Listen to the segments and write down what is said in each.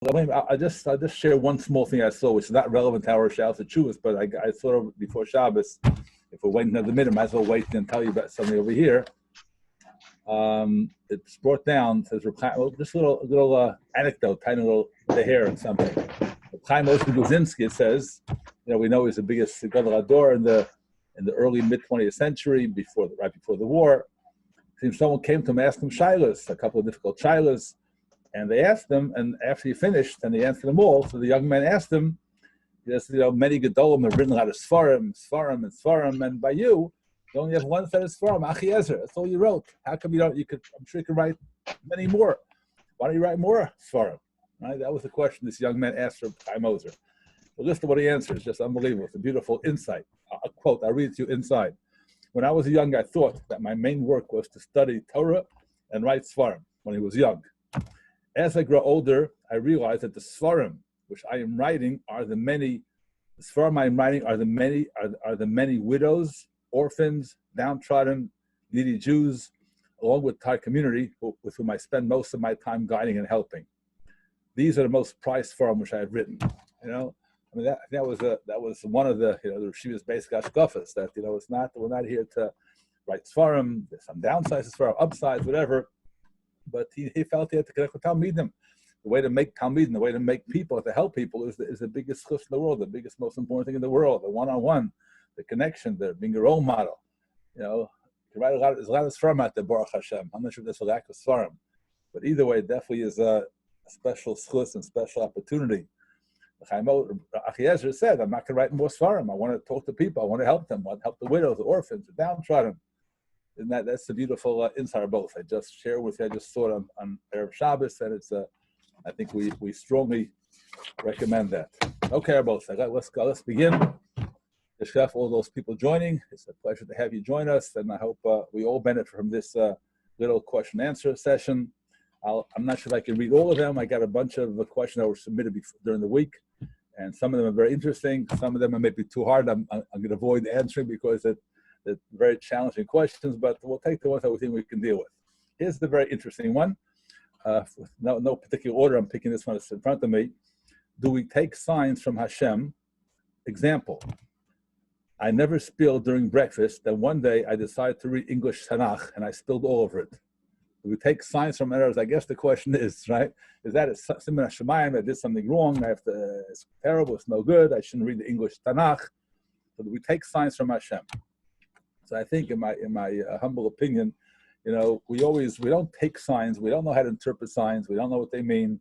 I'll just share one small thing I saw, which is not relevant to our Shabbos of Chuvas, but I thought of before Shabbos. If we're waiting another minute, might as well wait and tell you about something over here. It's brought down, says just a little anecdote, tiny little the hair and something. Chaim Moshe Guzinski, it says, we know he's the biggest Gadol Hador in the early mid 20th century, right before the war. Someone came to him, asked him shilas, a couple of difficult shilas, and they asked him, and after he finished, and he answered them all. So the young man asked him, he says, many Gedolim have written a lot of Sfarim, and by you only have one set of Sfarim, Achi Ezer. That's all you wrote. How come I'm sure you could write many more. Why don't you write more Sfarim? Right? That was the question this young man asked for Chaim Ozer. So listen to what he answers. Just unbelievable. It's a beautiful insight. A quote. I'll read it to you inside. When I was young, I thought that my main work was to study Torah and write Sfarim when he was young. As I grow older, I realized that the Sfarim which I am writing are the many widows, orphans, downtrodden, needy Jews, along with Thai community with whom I spend most of my time guiding and helping. These are the most prized Sfarim which I have written. That was one of the the Rishiva's basic ashkafas, that we're not here to write Sfarim. There's some downsides to Sfarim, upsides, whatever. But he felt he had to connect with Talmidim. The way to make Talmidim, the way to make people, to help people is the biggest chus in the world, the biggest, most important thing in the world, the one-on-one, the connection, being a role model. You can write there's a lot of Sfarim out there, Baruch Hashem. I'm not sure if there's a lack of Sfarim. But either way, it definitely is a special chus and special opportunity. Achi Ezer said, I'm not going to write more Sfarim. I want to talk to people. I want to help them. I want to help the widows, the orphans, the downtrodden. And that's the beautiful insight of both. I just shared with you. I just saw it on Erev Shabbos, and it's I think we strongly recommend that. Okay, both. Let's go. Let's begin. The chef, all those people joining. It's a pleasure to have you join us, and I hope we all benefit from this little question and answer session. I'm not sure if I can read all of them. I got a bunch of questions that were submitted during the week, and some of them are very interesting. Some of them are maybe too hard. I'm going to avoid answering because they're very challenging questions, but we'll take the ones that we think we can deal with. Here's the very interesting one. With no particular order, I'm picking this one that's in front of me. Do we take signs from Hashem? Example, I never spilled during breakfast, then one day I decided to read English Tanakh and I spilled all over it. Do we take signs from errors? I guess the question is, right? Is that a Siman HaShemayim? I did something wrong, it's terrible, it's no good, I shouldn't read the English Tanakh. So do we take signs from Hashem? So I think in my humble opinion, we don't take signs, we don't know how to interpret signs, we don't know what they mean.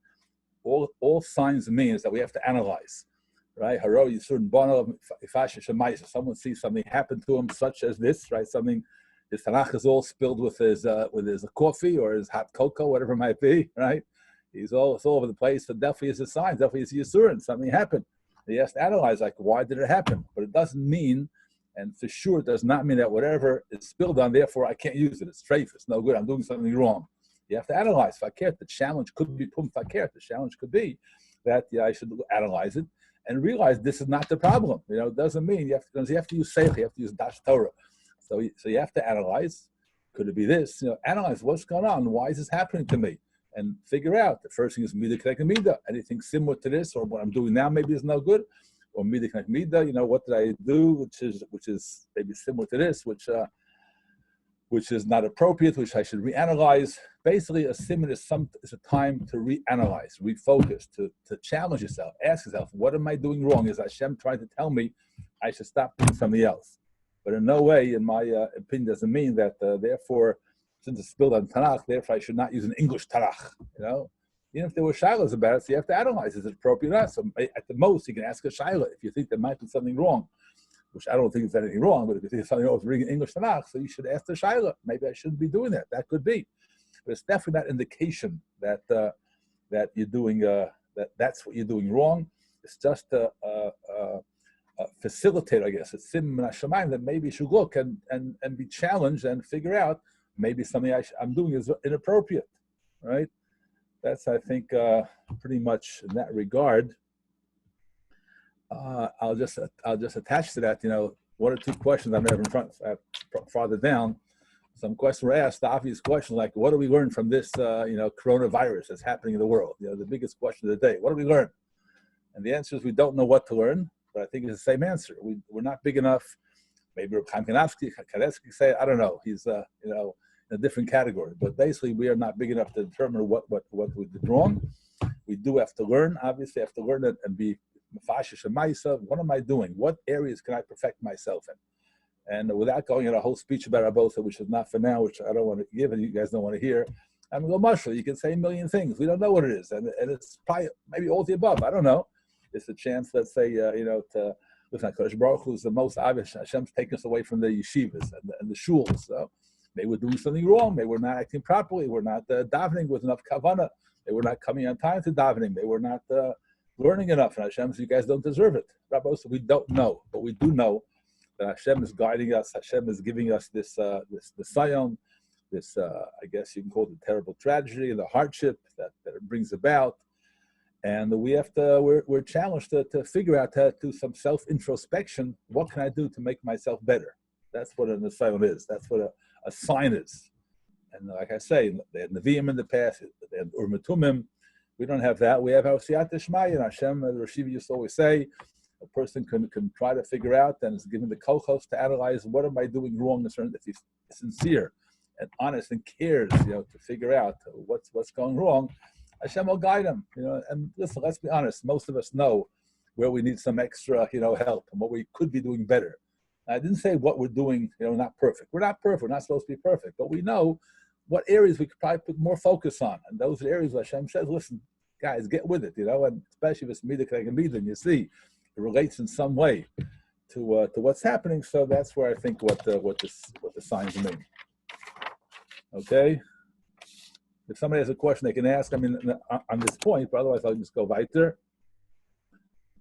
All signs mean is that we have to analyze, right? Someone sees something happen to him, such as this, right? Something, his Tanakh is all spilled with his coffee or his hot cocoa, whatever it might be, right? It's all over the place. So definitely is a sign, definitely is a Yisroel, something happened. He has to analyze, why did it happen? But it doesn't mean, and for sure it does not mean that whatever is spilled on, therefore I can't use it. It's treif, it's no good, I'm doing something wrong. You have to analyze. The challenge could be the challenge could be that I should analyze it and realize this is not the problem. It doesn't mean you have to use Seich, you have to use Dash Torah. So you have to analyze. Could it be this? Analyze what's going on. Why is this happening to me? And figure out. The first thing is Midah K'neged Midah. Anything similar to this, or what I'm doing now maybe is no good. Or Midah K'neged Midah. What did I do, which is maybe similar to this, which is not appropriate, which I should reanalyze. Basically, a siman is a time to reanalyze, refocus, to challenge yourself, ask yourself, what am I doing wrong? Is Hashem trying to tell me I should stop doing something else? But in no way, in my opinion, doesn't mean that therefore, since it's spilled on Tanakh, therefore I should not use an English Tanakh. Even if there were shilas about it, so you have to analyze, is it appropriate or not? So at the most, you can ask a shilah if you think there might be something wrong, which I don't think there's anything wrong, but if you think there's something wrong with reading English Tanakh, so you should ask the shilah. Maybe I shouldn't be doing that. That could be. But it's definitely not indication that you're doing, that's what you're doing wrong. It's just a facilitate, I guess. It's Siman HaShemayim that maybe you should look and be challenged and figure out maybe something I'm doing is inappropriate, right? That's, I think, pretty much in that regard. I'll just attach to that, one or two questions I have in front, farther down. some questions were asked, the obvious question, like, what do we learn from this, coronavirus that's happening in the world? The biggest question of the day, what do we learn? And the answer is we don't know what to learn, but I think it's the same answer. We're not big enough. Maybe Reb Chaim Kanevsky say, I don't know. He's, in a different category. But basically, we are not big enough to determine what we did wrong. We do have to learn. Obviously, have to learn it and be mefashish and myself. What am I doing? What areas can I perfect myself in? And without going in a whole speech about Rabosa, which is not for now, which I don't want to give, and you guys don't want to hear, I'm going to go mushroom. You can say a million things. We don't know what it is. And it's probably maybe all the above. I don't know. It's a chance, let's say, to listen, HaKadosh Baruch Hu is the most obvious. Hashem's taking us away from the yeshivas and the shuls. So maybe we're doing something wrong. Maybe we're not acting properly. We're not davening with enough kavanah. Maybe we're not coming on time to davening. Maybe we're not learning enough. And Hashem says, you guys don't deserve it. Rabbi said, we don't know. But we do know that Hashem is guiding us. Hashem is giving us this sayon, this, I guess you can call it the terrible tragedy, the hardship that it brings about. And we have to, we're challenged to figure out, to do some self-introspection. What can I do to make myself better? That's what an asylum is. That's what a sign is. And like I say, they had Nevi'im in the past, they had Urmatumim. We don't have that. We have our Siyat Shmaya, and Hashem, the Rosh used to always say, a person can try to figure out and is given the kochos to analyze what am I doing wrong, if he's sincere and honest and cares, to figure out what's going wrong. Hashem will guide him, and listen, let's be honest, most of us know where we need some extra, help and what we could be doing better. I didn't say what we're doing, not perfect. We're not perfect, we're not supposed to be perfect, but we know what areas we could probably put more focus on. And those areas Hashem says, listen, guys, get with it, and especially if it's Midah, you see, it relates in some way to what's happening. So that's where I think what the signs mean. Okay? If somebody has a question, they can ask. I mean, on this point, but otherwise I'll just go weiter.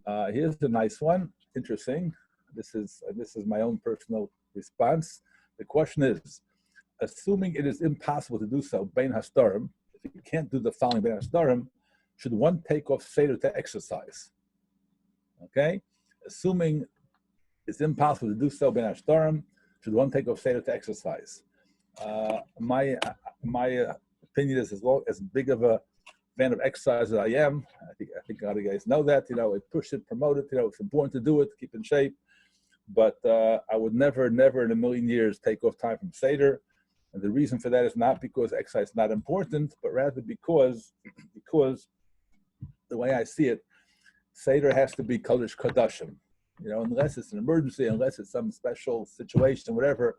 Here's a nice one. Interesting. This is my own personal response. The question is, assuming it is impossible to do so, bein hastarim, if you can't do the following bein hastarim, should one take off seder to exercise? Okay? Assuming it's impossible to do so, bein hastarim, should one take off seder to exercise? My opinion is, as big of a fan of exercise as I am, I think a lot of you guys know that, I push it, promote it, it's important to do it, to keep in shape, but I would never in a million years take off time from Seder, and the reason for that is not because exercise is not important, but rather because the way I see it, Seder has to be Kodesh Kodashim, unless it's an emergency, unless it's some special situation, whatever,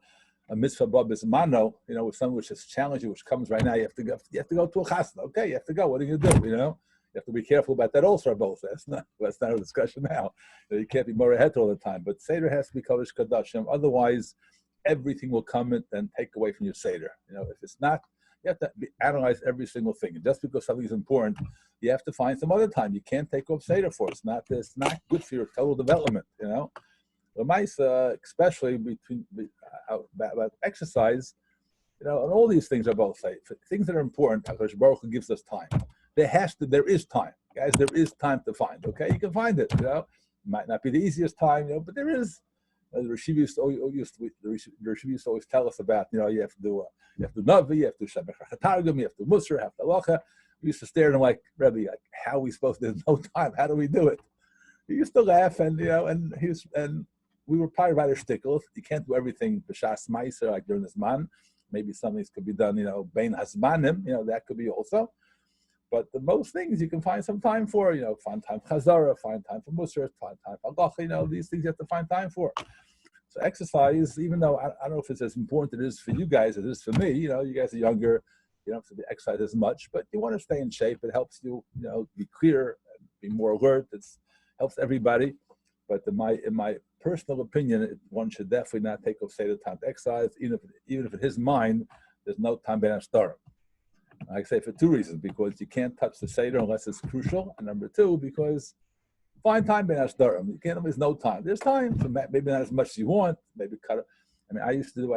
a mitzvah bab is mano, with something which is challenging, which comes right now, you have to go to a chasna. Okay, you have to go. What are you going to do? You have to be careful about that also, both. That's not a discussion now. You can't be more ahead all the time. But Seder has to be Kodesh Kodashim. Otherwise, everything will come and take away from your Seder. If it's not, you have to analyze every single thing. And just because something is important, you have to find some other time. You can't take off Seder for it. It's not good for your total development, especially about exercise, and all these things are both say things that are important. HaKadosh Baruch Hu gives us time. There is time, guys. There is time to find. Okay, you can find it. Might not be the easiest time, but there is. The Rosh used to always tell us about, you have to do Navi, you have to do Shemech HaTargum, you have to do Musar, you have to Halacha. We used to stare at him like, Rabbi, how are we supposed to? There's no time. How do we do it? He used to laugh, and we were probably rather shtickles. You can't do everything b'shas ma'aser like during this man. Maybe some things could be done, bein hasmanim, that could be also. But the most things you can find some time for, find time for chazara, find time for musar, find time for halacha, these things you have to find time for. So exercise, even though I don't know if it's as important it is for you guys as it is for me, you guys are younger, you don't have to exercise as much, but you want to stay in shape. It helps you, be clear, be more alert. It helps everybody. But in my personal opinion, one should definitely not take off Seder time to exercise, even if in his mind there's no time bein hastarim. I say for two reasons: because you can't touch the Seder unless it's crucial, and number two, because find time bein hastarim. You can't. There's no time. There's time, so maybe not as much as you want. Maybe cut it. I used to do.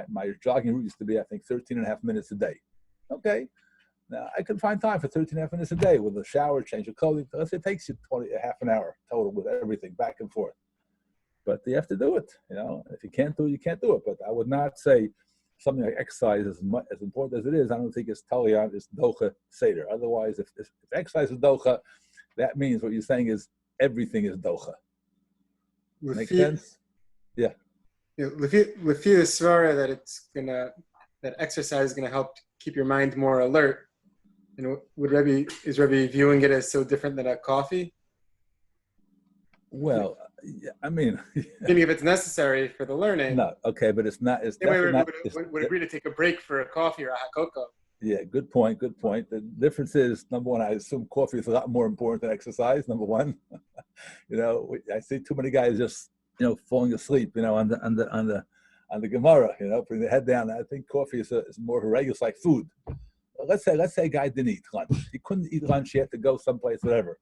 My jogging route used to be 13 and a half minutes a day. Okay. Now, I can find time for 13 and a half minutes a day with a shower, change of clothing. It takes you half an hour total with everything back and forth. But you have to do it, If you can't do it, you can't do it. But I would not say something like exercise, as important as it is, I don't think it's Talion, it's Docha Seder. Otherwise, if exercise is Docha, that means what you're saying is everything is Docha. Make sense? Yeah. Lefi the svara that exercise is gonna help keep your mind more alert. And is Rabbi viewing it as so different than a coffee? Well, I mean, meaning if it's necessary for the learning. No, okay, but it's not. It's definitely not. Would agree to take a break for a coffee or a hot cocoa. Yeah, good point. Good point. The difference is, number one, I assume coffee is a lot more important than exercise. Number one, I see too many guys just falling asleep, on the Gemara, putting their head down. I think coffee is more of a regular, it's like food. Let's say a guy didn't eat lunch. He couldn't eat lunch. He had to go someplace, whatever.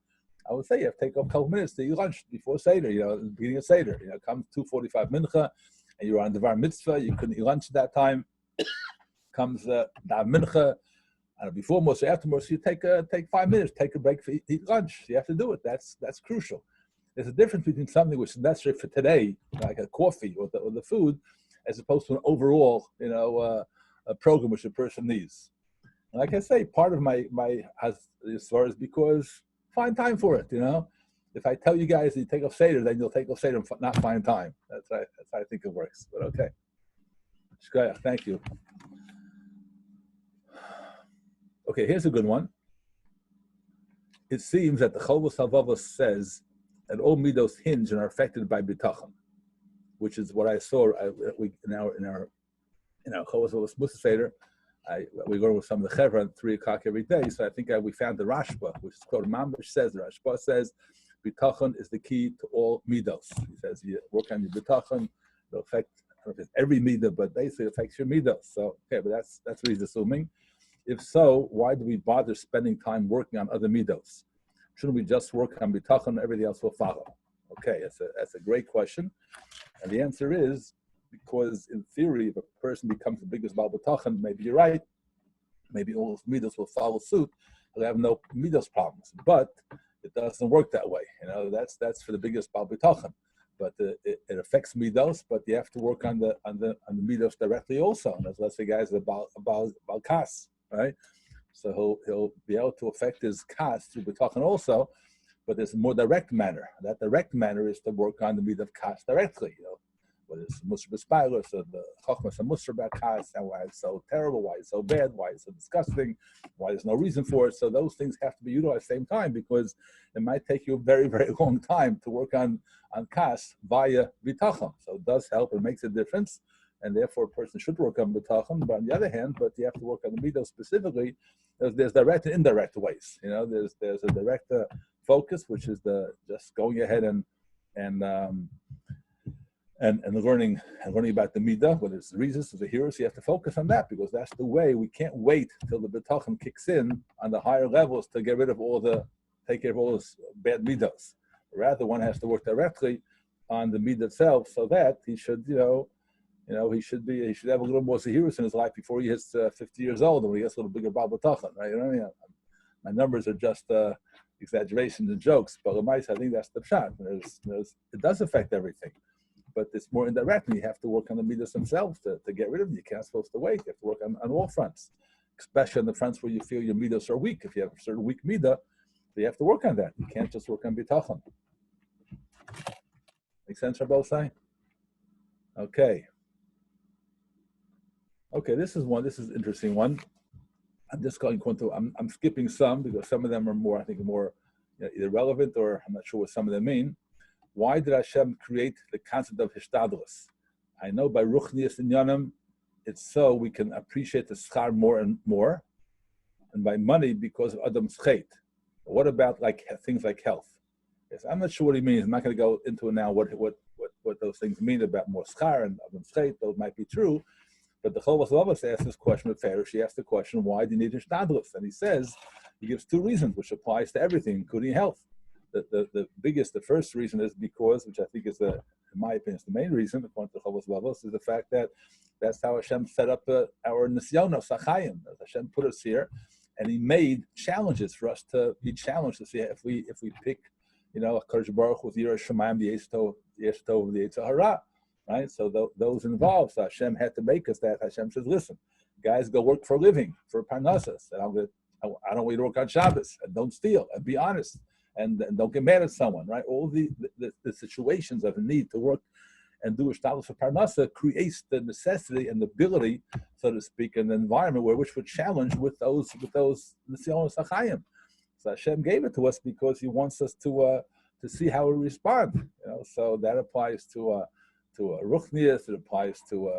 I would say you have to take a couple minutes to eat lunch before Seder, the beginning of Seder. Comes 2:45 mincha, and you're on the Var Mitzvah. You couldn't eat lunch at that time. Comes the mincha, and before Moshe, after Moshe, you take 5 minutes, take a break for eat lunch. You have to do it. That's crucial. There's a difference between something which is necessary for today, like a coffee or the food, as opposed to an overall, a program which a person needs. And like I say, part of my as far as because find time for it. If I tell you guys you take off Seder, then you'll take off Seder and not find time. That's how I think it works. But okay. Shkaya, thank you. Okay, here's a good one. It seems that the Chovos HaLevavos says that all midos hinge and are affected by bitachon, which is what I saw in our Chovos HaLevavos Musa Seder. We go with some of the Chevra at 3 o'clock every day. So I think we found the Rashba, which is called Mamish says, the Rashba says, bitachon is the key to all midos. He says, you work on your bitachon, it'll affect, I don't know if it's every midah, but basically it affects your midos. So, okay, but that's what he's assuming. If so, why do we bother spending time working on other midos? Shouldn't we just work on bitachon and everything else will follow? Okay, that's a great question. And the answer is, because in theory, if a person becomes the biggest Baal B'tachon, maybe you're right. Maybe all those midos will follow suit. They'll have no midos problems. But it doesn't work that way. That's for the biggest Baal B'tachon. But it affects midos. But you have to work on the midos directly also. And as let's say, guys, about kas, right? So he'll be able to affect his kas through B'tachon also. But there's a more direct manner. That direct manner is to work on the midah of kas directly. Whether it's Musar B'Spilus or the Chochmas and Musar B'Kas, and why it's so terrible, why it's so bad, why it's so disgusting, why there's no reason for it. So those things have to be utilized at the same time because it might take you a very, very long time to work on Kas via Bitachon. So it does help, it makes a difference, and therefore a person should work on Bitachon. But on the other hand, you have to work on the Midos specifically. There's direct and indirect ways. There's a direct focus, which is just going ahead and learning about the midah, whether it's the reasons or the heroes, you have to focus on that because that's the way. We can't wait till the bitachon kicks in on the higher levels to take care of all those bad midos. Rather, one has to work directly on the midah itself, so that he should, he should have a little more zehirus in his life before he hits 50 years old, and when he gets a little bigger Baal B'tachon, right? My numbers are just exaggerations and jokes, but I think that's the pshat. It does affect everything. But it's more indirect, and you have to work on the midas themselves to get rid of them. You can't supposed to wait. You have to work on all fronts, especially on the fronts where you feel your midas are weak. If you have a certain weak midah, you have to work on that. You can't just work on bitachon. Make sense, Rabbi say? Okay, this is an interesting one. I'm just going to, I'm skipping some because some of them are more, I think, more either relevant or I'm not sure what some of them mean. Why did Hashem create the concept of hishtadlus? I know by ruchnius and yanim, it's so we can appreciate the schar more and more, and by money because of Adam's chait. What about things like health? Yes, I'm not sure what he means. I'm not going to go into it now. What those things mean about more schar and Adam's chait? Those might be true, but the Chovos HaLevavos asked this question with Pharaoh. She asked the question, why do you need hishtadlus? And he gives 2 reasons, which applies to everything, including health. The first reason is because, which I think is in my opinion, is the main reason, according to Chovos HaLevavos, is the fact that that's how Hashem set up our nisyonos, achayim. Hashem put us here, and He made challenges for us to be challenged to see if we pick, HaKadosh Baruch with Yirah Shamayim, the Yeshtov, the Yetzer Hara. right? So those involved, so Hashem had to make us that. Hashem says, listen, guys, go work for a living, for parnassas, and I don't want you to work on Shabbos, and don't steal, and be honest, and don't get mad at someone, right? All the situations of need to work and do ishtalos for parnassa creates the necessity and the ability, so to speak, in the environment which would challenge with those nisyonos hachayim. So Hashem gave it to us because He wants us to see how we respond. So that applies to ruchnias, it applies to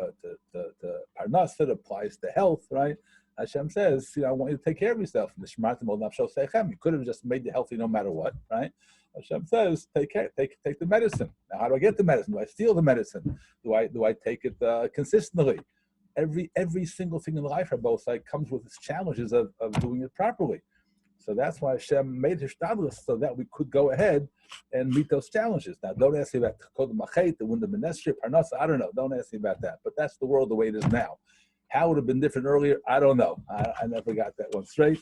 parnassa, it applies to health, right? Hashem says, I want you to take care of yourself. You could have just made you healthy no matter what, right? Hashem says, take care, take the medicine. Now, how do I get the medicine? Do I steal the medicine? Do I take it consistently? Every single thing in life, both sides, comes with its challenges of doing it properly. So that's why Hashem made hishtadlus so that we could go ahead and meet those challenges. Now, don't ask me about the machet, the window menestri, parnasa. I don't know. Don't ask me about that. But that's the world the way it is now. How it would have been different earlier, I don't know. I never got that one straight.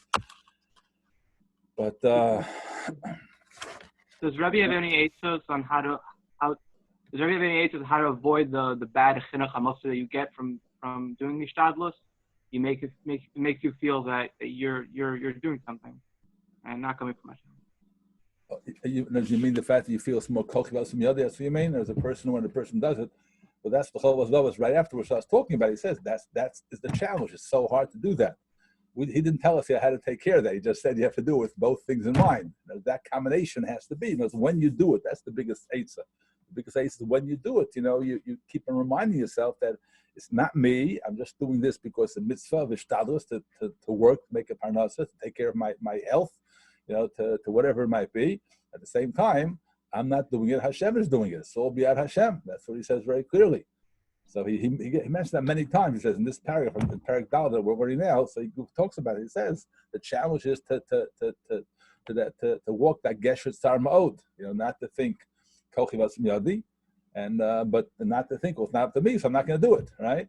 But does Rabbi have any answers on how to avoid the bad chinuch hamoseh that you get from doing hishtadlus? You make you feel that you're doing something and not coming from Hashem. You mean the fact that you feel it's more kochivas from yodi? That's what you mean? There's a person when the person does it. But that's the Chovos Lovos right afterwards I was talking about. He says that's the challenge. It's so hard to do that. He didn't tell us how to take care of that. He just said you have to do it with both things in mind. That combination has to be. When you do it, that's the biggest eitzah. The biggest eitzah is when you do it. You keep on reminding yourself that it's not me. I'm just doing this because the mitzvah of ishtadlus to work, to make a parnasa, to take care of my health, to whatever it might be. At the same time, I'm not doing it. Hashem is doing it. It's all b'yad Hashem. That's what he says very clearly. So he mentioned that many times. He says in this paragraph, in Parak Dal that we're already now. So he talks about it. He says the challenge is to walk that geshet sar ma'od. Not to think kochivas miyadi, but not to think, well, it's not up to me, so I'm not going to do it. Right?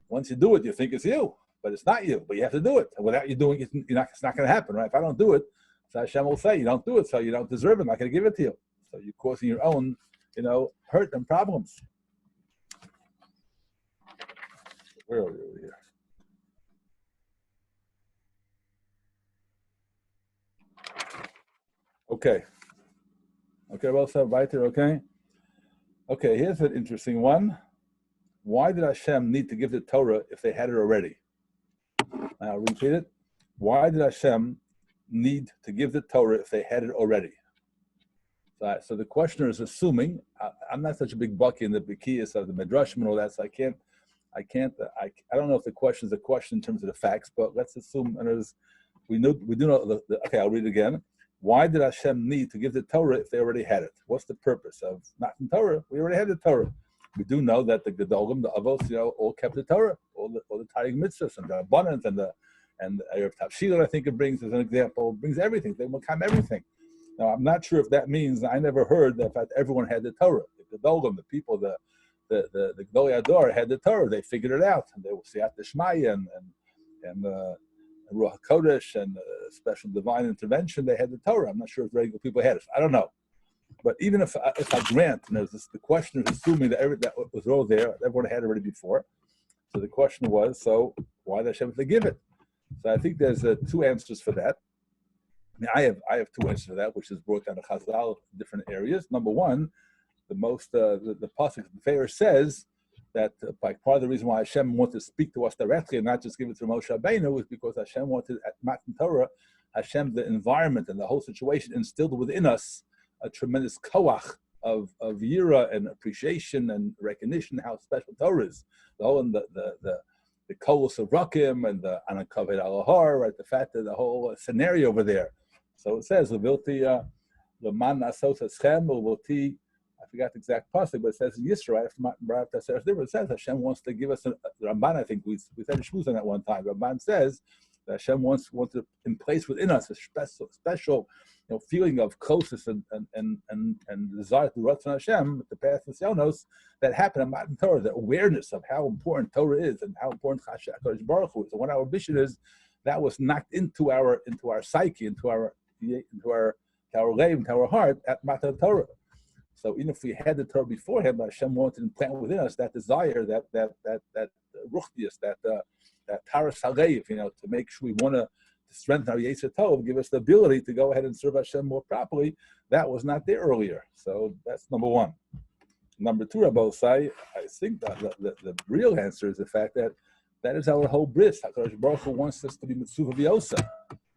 Once you do it, you think it's you, but it's not you. But you have to do it. And without you doing it, it's not going to happen. Right? If I don't do it, so Hashem will say you don't do it, so you don't deserve it. I'm not going to give it to you. So you're causing your own, hurt and problems. Where are we over here? Okay, well said, weiter, okay? Okay, here's an interesting one. Why did Hashem need to give the Torah if they had it already? I'll repeat it. Why did Hashem need to give the Torah if they had it already? So the questioner is assuming, I'm not such a big bucky in the bikiyas of the midrashim and all that, so I don't know if the question is a question in terms of the facts, but let's assume, we do know, okay, I'll read it again. Why did Hashem need to give the Torah if they already had it? What's the purpose of not in Torah? We already had the Torah. We do know that the Gedolim, the Avos, all kept the Torah, all the Tariq mitzvahs and the abundance and Erev Tavshil, I think it brings as an example, brings everything. They will come everything. Now, I'm not sure if that means, I never heard that in fact everyone had the Torah. The Gedolim, the people, the Gedolei Ador had the Torah. They figured it out. And they will see out the Shmaya and Ruach HaKodesh and special divine intervention. They had the Torah. I'm not sure if regular people had it. I don't know. But even if I grant, the question is assuming that was all there, everyone had already before. So the question was, so why did Hashem have to give it? So I think there's two answers for that. I have two answers for that, which is brought down to Chazal in different areas. Number one, the pasuk the Pharaoh says that part of the reason why Hashem wanted to speak to us directly and not just give it to Moshe Rabbeinu was because Hashem wanted at Matan Torah, Hashem, the environment and the whole situation instilled within us a tremendous koach of yira and appreciation and recognition how special Torah is. The whole the kolos of Rakim and the Anakaved Alahar, right? The fact that the whole scenario over there. So it says, Levilti Leman Nasos Eschem Levilti. I forgot the exact pasuk, but it says in Yisroel, it says Hashem wants to give us the Ramban. I think we said a shmuz on that one time. Ramban says that Hashem wants to in place within us a special feeling of closeness and desire to Ratzon Hashem, the path of Sionos that happened in Matan Torah, the awareness of how important Torah is and how important HaKadosh Baruch Hu is. And what our mission is, that was knocked into our psyche, into our leib, into our heart at Matan Torah. So even if we had the Torah beforehand, but Hashem wanted to implant within us that desire, that ruchnius, that taras haleiv, to make sure we want to strengthen our Yetzer Tov, give us the ability to go ahead and serve Hashem more properly. That was not there earlier. So that's number one. Number two, Rabbi say, I think that the real answer is the fact that is our whole bris. HaKadosh Baruch Hu wants us to be mitzvah v'yosa.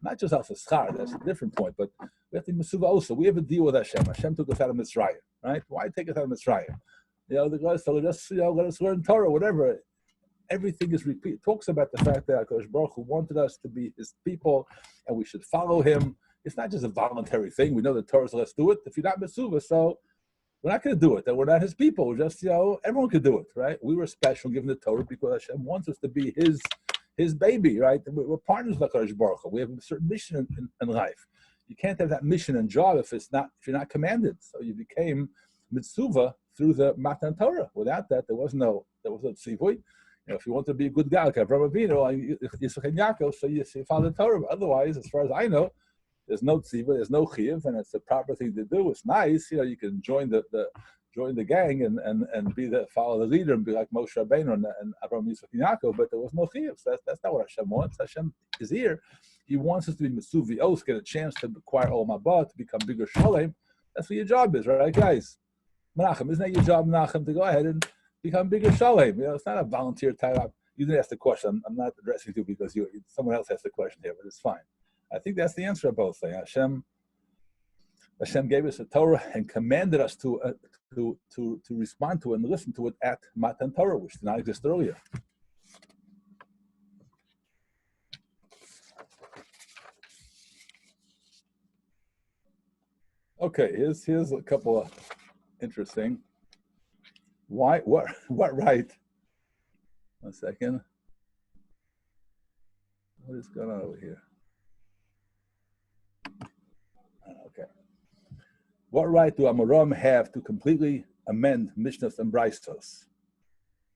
Not just as a schar, that's a different point, but we have to be mitzvah also. We have a deal with Hashem. Hashem took us out of Mitzrayim, right? Why take us out of Mitzrayim? The guys told us, let us learn Torah, whatever. Everything is repeat. It talks about the fact that HaKadosh Baruch Hu wanted us to be His people, and we should follow Him. It's not just a voluntary thing. We know the Torah says let's do it. If you're not mitzvah, so we're not going to do it. That we're not His people. We're just, everyone could do it, right? We were special given the Torah because Hashem wants us to be His baby, right? We're partners with HaKadosh Baruch Hu. We have a certain mission in life. You can't have that mission and job if you're not commanded. So you became mitzvah through the Matan Torah. Without that, there was no tzivui. If you want to be a good guy, like Avraham Avinu, Yisroel and Yaakov, so you follow the Torah. Otherwise, as far as I know, there's no tzivah, there's no chiyuv, and it's the proper thing to do. It's nice, you can join the gang and follow the leader and be like Moshe Rabbeinu and Avraham, Yisroel and Yaakov, but there was no chiyuv. So that's not what Hashem wants. Hashem is here. He wants us to be Mesuvios, get a chance to acquire all Mabah, to become bigger Shalem. That's what your job is, right, guys? Menachem, isn't that your job, Menachem, to go ahead and become bigger Shalem? It's not a volunteer type. You didn't ask the question. I'm not addressing you because someone else asked the question here, but it's fine. I think that's the answer of both things. Hashem gave us a Torah and commanded us to respond to it and listen to it at Matan Torah, which did not exist earlier. Okay, here's a couple of interesting. What right? One second. What is going on over here? Okay. What right do Amoram have to completely amend Mishnahs and Braisos?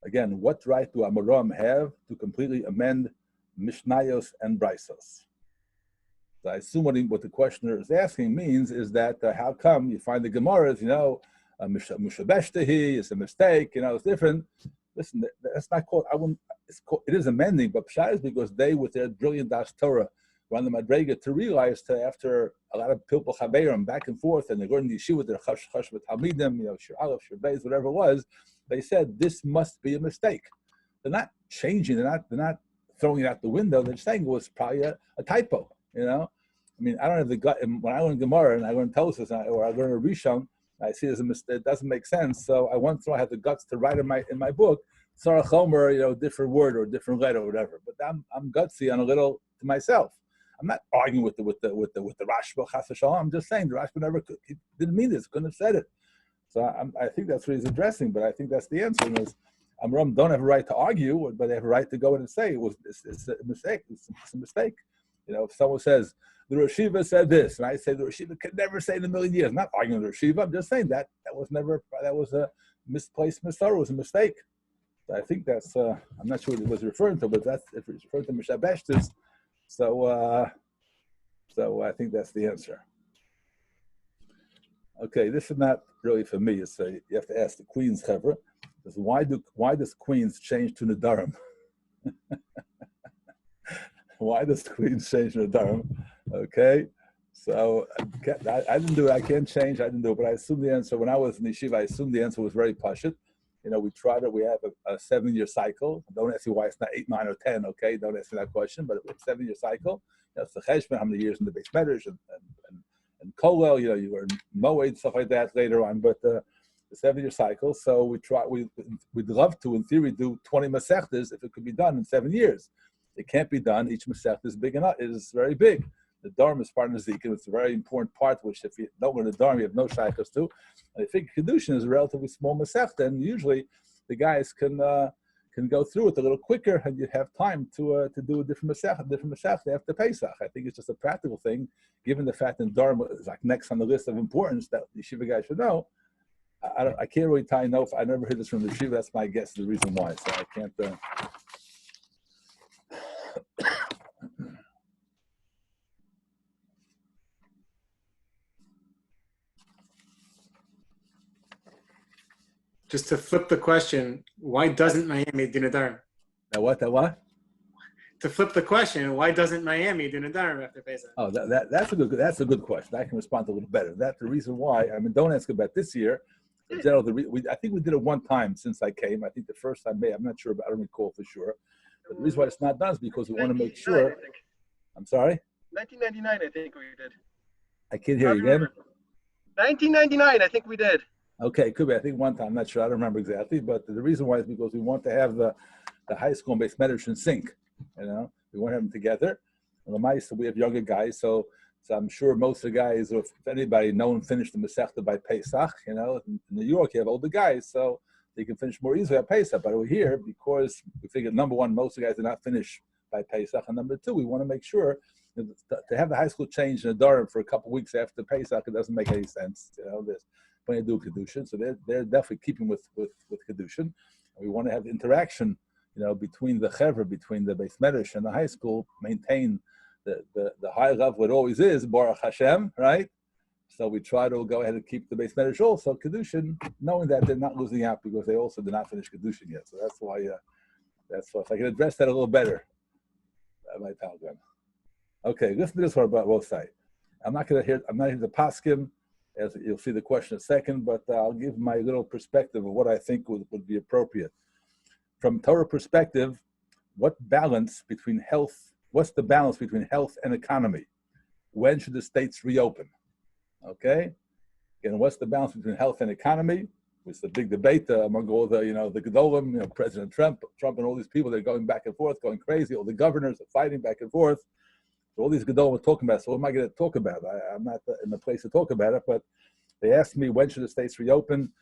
Again, what right do Amoram have to completely amend Mishnayos and Braisos? So I assume what the questioner is asking means is that how come you find the Gemaras, Mushabeshtahi, it's a mistake, it's different. Listen, that's not called, it is amending, but Pshat is because they, with their brilliant Das Torah, were on the Madrega to realize that after a lot of Pilpul Chaverim back and forth, and they go in the Yeshiva, their Chash with Talmidim, Shir Aleph, Shir Beis, whatever it was, they said, this must be a mistake. They're not changing, they're not throwing it out the window, they're saying it was probably a typo. I don't have the gut. When I learn Gemara and I learn Tosas or I learn a Rishon, I see there's a mistake. It doesn't make sense. So I went through. I had the guts to write in my book, Sarah Chomer, different word or different letter or whatever. But I'm gutsy on a little to myself. I'm not arguing with the Rashba Chas v'Shalom. I'm just saying the Rashba never he didn't mean this. Couldn't have said it. So I think that's what he's addressing. But I think that's the answer. Is Amram don't have a right to argue, but they have a right to go in and say it's a mistake. It's a mistake. If someone says, the Rosh Yeshiva said this, and I say the Rosh Yeshiva could never say in a million years. I'm not arguing with the Rosh Yeshiva. I'm just saying that was a misplaced Misarah, was a mistake. So I think that's, I'm not sure what it was referring to, but that's, if it's referring to Mishabeshtis, so I think that's the answer. Okay, this is not really for me. It's you have to ask the Queen's Chevra. Why does Queens change to Nadarim? Why does Queens change to Nadarim? Okay, so I didn't do it. I can't change. I didn't do it, but I assume the answer. When I was in yeshiva, I assumed the answer was very pashut. We tried it. We have a 7-year cycle. Don't ask me why it's not 8, 9, or 10. Okay, don't ask me that question. But it's a 7-year cycle. It's the cheshbon, how many years in the base medrash and kolel. You learn moed, stuff like that later on. But the 7-year cycle. So we'd love to, in theory, do 20 masechtas if it could be done in 7 years. It can't be done. Each masechta is big enough. It is very big. The Dharma is part of the Zikin. It's a very important part, which if you don't learn the Dharma, you have no shaykhs to. And I think Kedushin is a relatively small masechta, and usually the guys can go through it a little quicker, and you have time to do a different masechta after Pesach. I think it's just a practical thing, given the fact that Dharma is like next on the list of importance that the yeshiva guys should know. I can't really tell you. No, I never heard this from the yeshiva. That's my guess. The reason why. So I can't. just to flip the question, why doesn't Miami do Nadarim? That what? To flip the question, why doesn't Miami do Nadarim after Pesach? Oh, that's a good question. I can respond a little better. That's the reason why. I mean, don't ask about this year. In general, I think we did it one time since I came. I think the first time, I'm not sure, but I don't recall for sure. But the reason why it's not done is because we want to make sure. I'm sorry? 1999, I think we did. I can't hear you again. 1999, I think we did. Okay, could be. I think one time. I'm not sure. I don't remember exactly. But the reason why is because we want to have the high school and base medrash in sync. We want to have them together. And we have younger guys, so I'm sure most of the guys, or if anybody, no one finished the Masechta by Pesach. In New York, you have older guys, so they can finish more easily at Pesach. But over here, because we figured, number one, most of the guys did not finish by Pesach, and number two, we want to make sure to have the high school change in Durham for a couple of weeks after Pesach, it doesn't make any sense. There's plenty to do with Kedushin, so they're definitely keeping with Kedushin. We want to have interaction, between the Chevra, between the Beis Medrash and the high school, maintain the high level it always is, Baruch Hashem, right? So we try to go ahead and keep the Beis Medrash also Kedushin, knowing that they're not losing out because they also did not finish Kedushin yet. So that's why if I can address that a little better, that might help them. Okay, listen to this one about both sides. I'm not here to paskin, as you'll see the question in a second, but I'll give my little perspective of what I think would be appropriate. From Torah perspective, what's the balance between health and economy? When should the states reopen? Okay? And what's the balance between health and economy? It's the big debate among all the Gedolim, President Trump and all these people, they're going back and forth, going crazy. All the governors are fighting back and forth. So all these Gedolim are talking about. So what am I going to talk about? I'm not in the place to talk about it, but they asked me, when should the states reopen?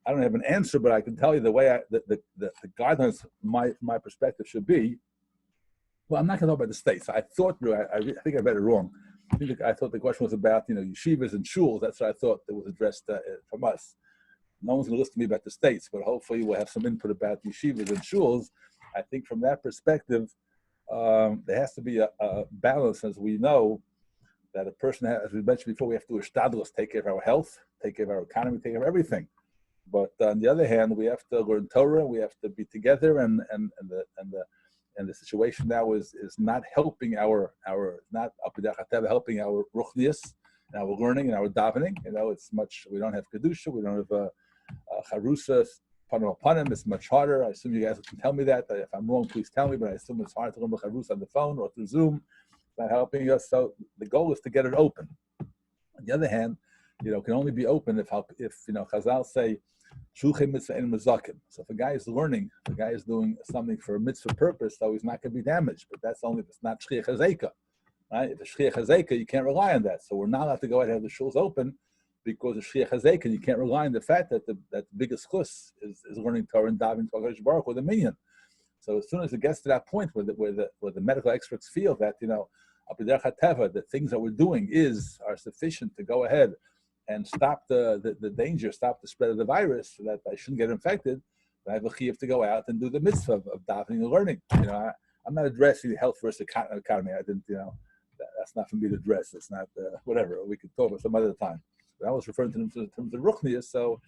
I don't have an answer, but I can tell you the way the guidelines, my perspective should be. Well, I'm not going to talk about the states. I thought, I think I read it wrong. I thought the question was about, yeshivas and shuls. That's what I thought that was addressed from us. No one's going to listen to me about the states, but hopefully we'll have some input about yeshivas and shuls. I think from that perspective, there has to be a balance, as we know, that a person has, as we mentioned before, we have to do a shtadlus, take care of our health, take care of our economy, take care of everything. But on the other hand, we have to learn Torah, we have to be together, and the situation now is not helping helping our ruchnius, and our learning and our davening. It's much, we don't have kedusha, we don't have charusa, panim. It's much harder. I assume you guys can tell me that. If I'm wrong, please tell me. But I assume it's hard to learn charusa on the phone or through Zoom. It's not helping us. So the goal is to get it open. On the other hand, it can only be open if Chazal say, shulchem mitzvah and mazakim. So if a guy is learning, the guy is doing something for a mitzvah purpose, so he's not going to be damaged. But that's only if it's not shchiach hazeka, right? If it's shchiach hazeka, you can't rely on that. So we're not allowed to go ahead and have the shuls open because of shchiach hazeka. You can't rely on the fact that the biggest chus is learning Torah and davening to HaKadosh Baruch with a minyan. So as soon as it gets to that point where the medical experts feel that the things that we're doing are sufficient to go ahead and stop the danger, stop the spread of the virus, so that I shouldn't get infected, I have a chiyuv to go out and do the mitzvah of davening and learning. I'm not addressing health versus economy. I didn't, that's not for me to address. It's not whatever. We could talk about some other time. But I was referring to them in terms of ruchnius, so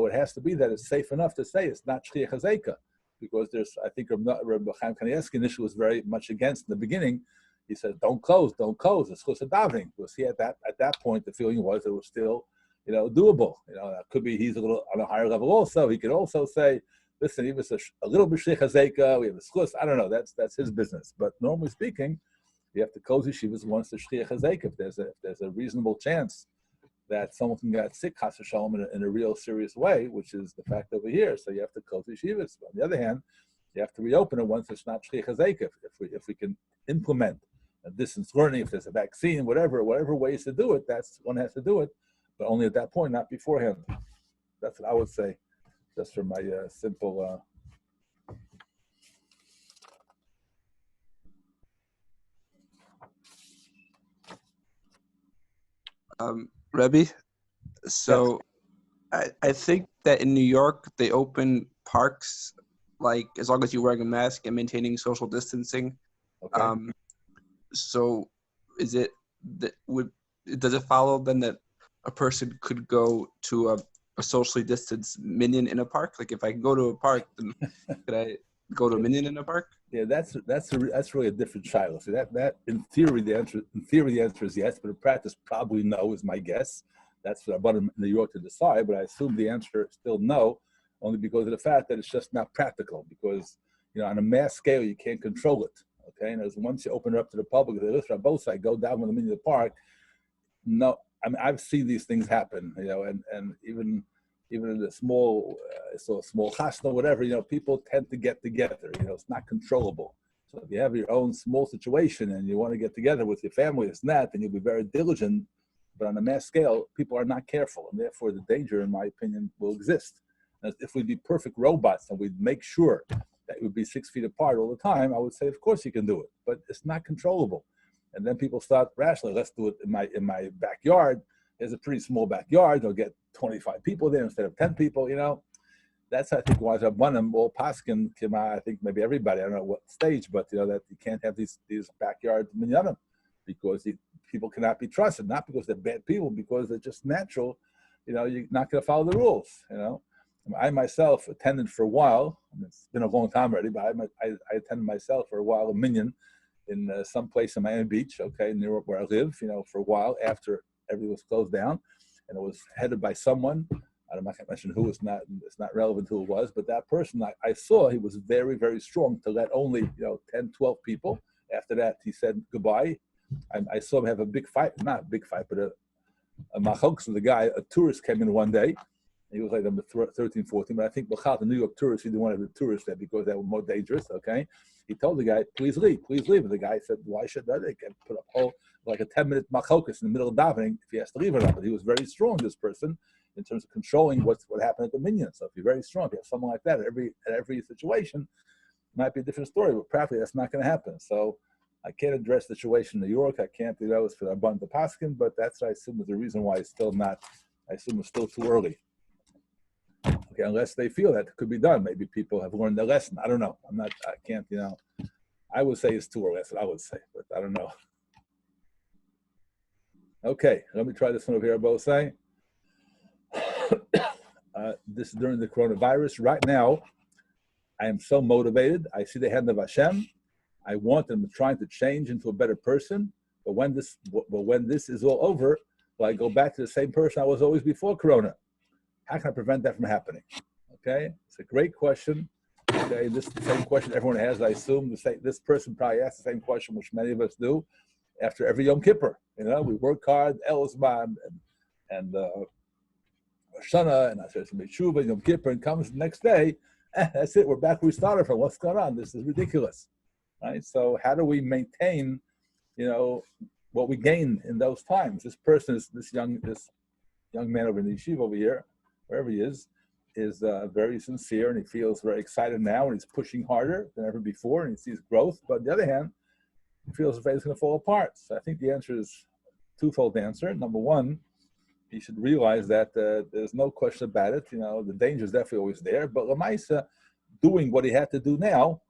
it has to be that it's safe enough to say it's not shchiach hazeka, because I think Rabbi Chaim Kanievsky initially was very much against in the beginning. He said, don't close, it's chus davening. Because at that point, the feeling was it was still, doable. That could be he's a little on a higher level also. He could also say, listen, even a little bit shich hazeka, we have a chus. I don't know, that's his business. But normally speaking, you have to close yeshivas once the shich hazeka. If there's a reasonable chance that someone can get sick, chas v'shalom, in a real serious way, which is the fact over here. So you have to close yeshivas. But on the other hand, you have to reopen it once it's not shich hazeka. If we can implement distance learning, if there's a vaccine, whatever ways to do it, that's one has to do it, but only at that point, not beforehand. That's what I would say, just from my simple. Rabbi, so I think that in New York they open parks like as long as you're wearing a mask and maintaining social distancing. Okay. So does it follow then that a person could go to a socially distanced minion in a park? Like if I go to a park, then could I go to a minion in a park? Yeah, that's really a different child. So that in theory the answer is yes, but in practice probably no is my guess. That's what I brought in New York to decide, but I assume the answer is still no, only because of the fact that it's just not practical. Because on a mass scale you can't control it. Okay, and as once you open it up to the public, they listen on both sides, go down with them in the park. No, I mean I've seen these things happen. And even in the small chasna or whatever, people tend to get together. It's not controllable. So if you have your own small situation and you want to get together with your family, it's not, then you'll be very diligent. But on a mass scale, people are not careful, and therefore the danger, in my opinion, will exist. And if we'd be perfect robots and we'd make sure that it would be 6 feet apart all the time, I would say, of course you can do it, but it's not controllable. And then people start rationally, let's do it in my backyard. There's a pretty small backyard. They'll get 25 people there instead of 10 people, That's, I think, why Rabbanim, all Paskin, I think maybe everybody, I don't know what stage, but, that you can't have these backyard minyanim because people cannot be trusted, not because they're bad people, because they're just natural. You're not going to follow the rules, I myself attended for a while, it's been a long time already, but I attended myself for a while, a minyan in some place in Miami Beach, okay, near where I live, for a while after everything was closed down, and it was headed by someone. I'm not going to mention who. It's not relevant who it was, but that person I saw, he was very, very strong to let only 10, 12 people. After that, he said goodbye. I saw him have a big fight, not a big fight, but a machokes with the guy. A tourist came in one day. He was like number 13, 14, but I think the New York tourists, he didn't want to have the tourists there because they were more dangerous, okay? He told the guy, please leave. And the guy said, why should I? They can put up like a 10-minute machokas in the middle of davening if he has to leave or not. But he was very strong, this person, in terms of controlling what happened at the minyan. So if you're very strong, if you have someone like that at every situation, it might be a different story, but practically that's not going to happen. So I can't address the situation in New York. I can't do that for Abundant Paskin, but that's, I assume, is the reason why it's still not, I assume it's still too early. Okay, unless they feel that it could be done. Maybe people have learned their lesson. I don't know. I can't, I would say it's too early. That's what I would say, but I don't know. Okay, let me try this one over here, both say. This is during the coronavirus. Right now, I am so motivated. I see the hand of Hashem. I want and I'm trying to change into a better person. But when this is all over, will I go back to the same person I was always before Corona? How can I prevent that from happening? Okay, it's a great question. Okay, this is the same question everyone has. I assume this person probably asked the same question, which many of us do, after every Yom Kippur. We work hard, Elzman and Shana, and I said some Tshuva, Yom Kippur, and comes the next day. That's it. We're back where we started from. What's going on? This is ridiculous, right? So how do we maintain, what we gained in those times? This person is this young man over in the yeshiva over here, wherever he is very sincere, and he feels very excited now, and he's pushing harder than ever before, and he sees growth. But on the other hand, he feels afraid it's going to fall apart. So I think the answer is twofold answer. Number one, he should realize that there's no question about it. The danger is definitely always there. But Lamaisa, doing what he had to do now,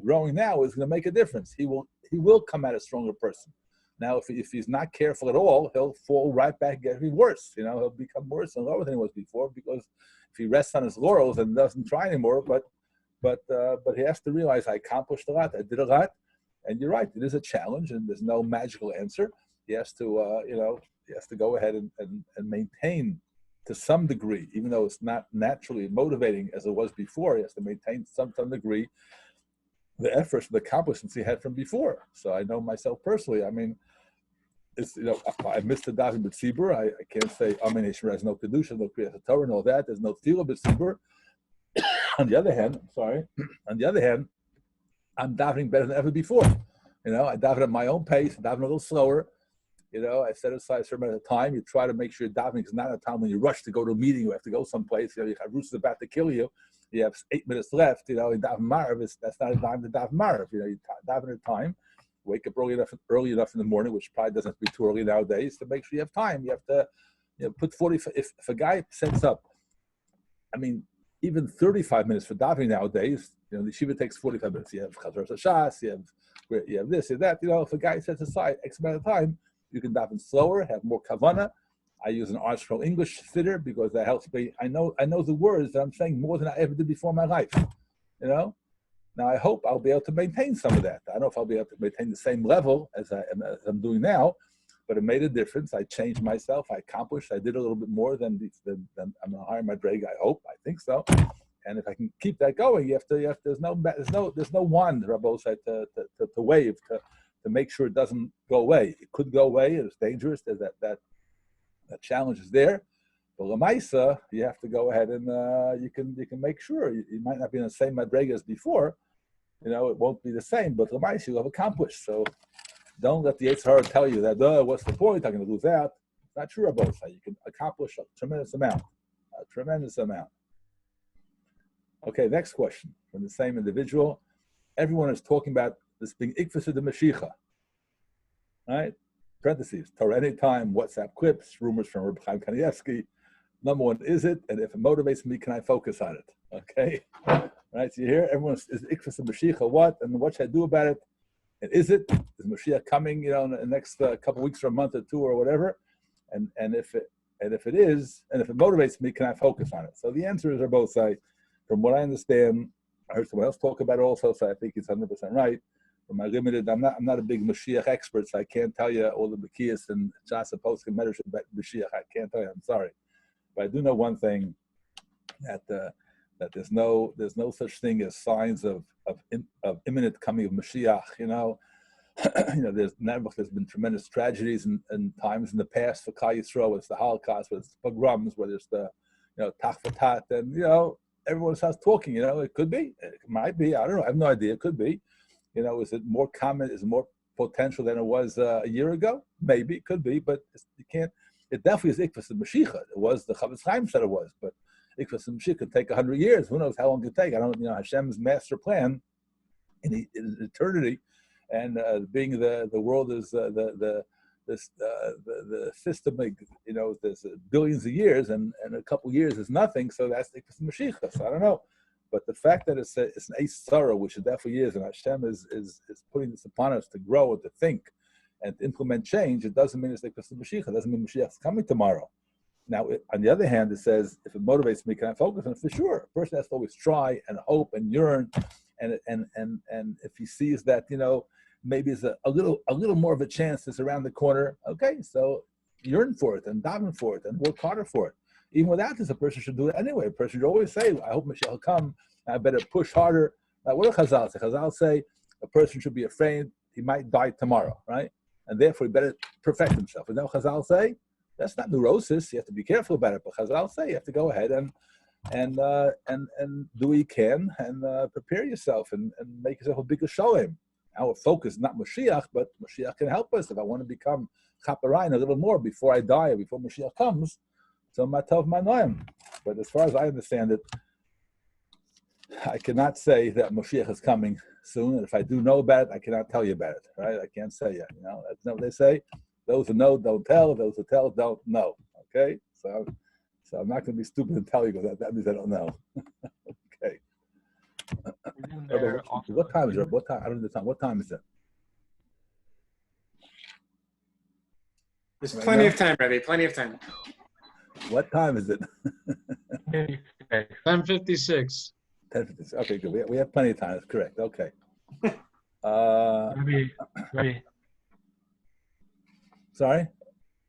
growing now is going to make a difference. He will come out a stronger person. Now, if he's not careful at all, he'll fall right back, getting worse. He'll become worse and lower than he was before, because if he rests on his laurels and doesn't try anymore, but he has to realize, I accomplished a lot, I did a lot, and you're right, it is a challenge, and there's no magical answer. He has to, he has to go ahead and maintain to some degree, even though it's not naturally motivating as it was before. He has to maintain some degree the efforts, the accomplishments he had from before. So I know myself personally. I mean, it's, I missed the davening b'tzibur. I can't say Amen Yisrael has no kedusha, no kriyas Torah, and all that. There's no tefillah b'tzibur. On the other hand, I'm davening better than ever before. I daven at my own pace, daven a little slower. I set aside a certain amount of time. You try to make sure davening is not a time when you rush to go to a meeting. You have to go someplace. You have Rus is about to kill you. You have 8 minutes left. In daven Marav, that's not a time to daven Marav. You daven at a time. Wake up early enough in the morning, which probably doesn't have to be too early nowadays, to make sure you have time. You have to put 40. If a guy sets up, even 35 minutes for davening nowadays, the yeshiva takes 45 minutes. You have Chazar Shas, you have this, you have that. If a guy sets aside X amount of time, you can daven slower, have more kavana, I use an Archrow English siddur because that helps me. I know the words that I'm saying more than I ever did before in my life. Now I hope I'll be able to maintain some of that. I don't know if I'll be able to maintain the same level as I'm doing now, but it made a difference. I changed myself. I accomplished. I did a little bit more than I'm going to hire my drag. I hope. I think so. And if I can keep that going, there's no wand, Rabbi said, to wave to make sure it doesn't go away. It could go away. It's dangerous. There's that challenge is there. But Lamaisa, you have to go ahead and you can make sure you might not be in the same madrega as before. It won't be the same, but Lamaisa you'll have accomplished. So don't let the Yisroel tell you that what's the point? I'm going to lose out. It's not true about that. You can accomplish a tremendous amount. Okay, next question from the same individual. Everyone is talking about this being ikvus of the Mashiach, right? Parentheses, Torah anytime, WhatsApp clips, rumors from Rabbi Chaim Kanievsky. Number one, is it? And if it motivates me, can I focus on it? Okay, right? So you hear everyone is ikvus of Mashiach, what? And what should I do about it? And is it? Is Mashiach coming? In the next couple of weeks or a month or two or whatever? And if it is, and if it motivates me, can I focus on it? So the answer is, both say, from what I understand, I heard someone else talk about it also, so I think he's 100% right. From my limited, I'm not a big Mashiach expert, so I can't tell you all the Bekias and Shas Poskim Medrash about Mashiach. I can't tell you. I'm sorry, but I do know one thing, that there's no such thing as signs of imminent coming of Mashiach. There's been tremendous tragedies and times in the past for Klal Yisrael. It's the Holocaust, whether it's the pogroms, whether it's the Tach V'Tat, and everyone starts talking. It could be, it might be. I don't know. I have no idea. It could be. Is it more common? Is it more potential than it was a year ago? Maybe it could be, but you can't. It definitely is ikvus of Mashiach. It was the Chavetz Chaim said it was, but ikvus of Mashiach could take 100 years. Who knows how long it could take? I don't. Hashem's master plan in eternity, and being the world is the system. There's billions of years, and a couple of years is nothing. So that's ikvus of Mashiach. So I don't know. But the fact that it's an Eis Sarah, which it definitely is, and Hashem is putting this upon us to grow and to think and to implement change, it doesn't mean it's like Mashiach. It doesn't mean Mashiach is coming tomorrow. Now, on the other hand, it says, if it motivates me, can I focus on it? For sure. A person has to always try and hope and yearn. And if he sees that, maybe it's a little more of a chance that's around the corner, okay, so yearn for it and daven for it and work harder for it. Even without this, a person should do it anyway. A person should always say, I hope Mashiach will come. I better push harder. What do Chazal say? Chazal say a person should be afraid he might die tomorrow, right? And therefore, he better perfect himself. And now Chazal say, that's not neurosis. You have to be careful about it. But Chazal say you have to go ahead and do what you can and prepare yourself and make yourself a bigger sholem. Our focus is not Mashiach, but Mashiach can help us. If I want to become chaperein a little more before I die or before Mashiach comes, so matov manoim. But as far as I understand it, I cannot say that Mashiach is coming soon. And if I do know about it, I cannot tell you about it. Right? I can't say yet. That's not what they say. Those who know don't tell. Those who tell don't know. Okay. So I'm not going to be stupid and tell you because that means I don't know. Okay. What time is it? What time? I don't understand. What time is it? There's plenty of time, Rabbi. Plenty of time. What time is it? 10:56. 10:56. Okay, good. We have plenty of time. That's correct. Okay. Rabbi. Sorry?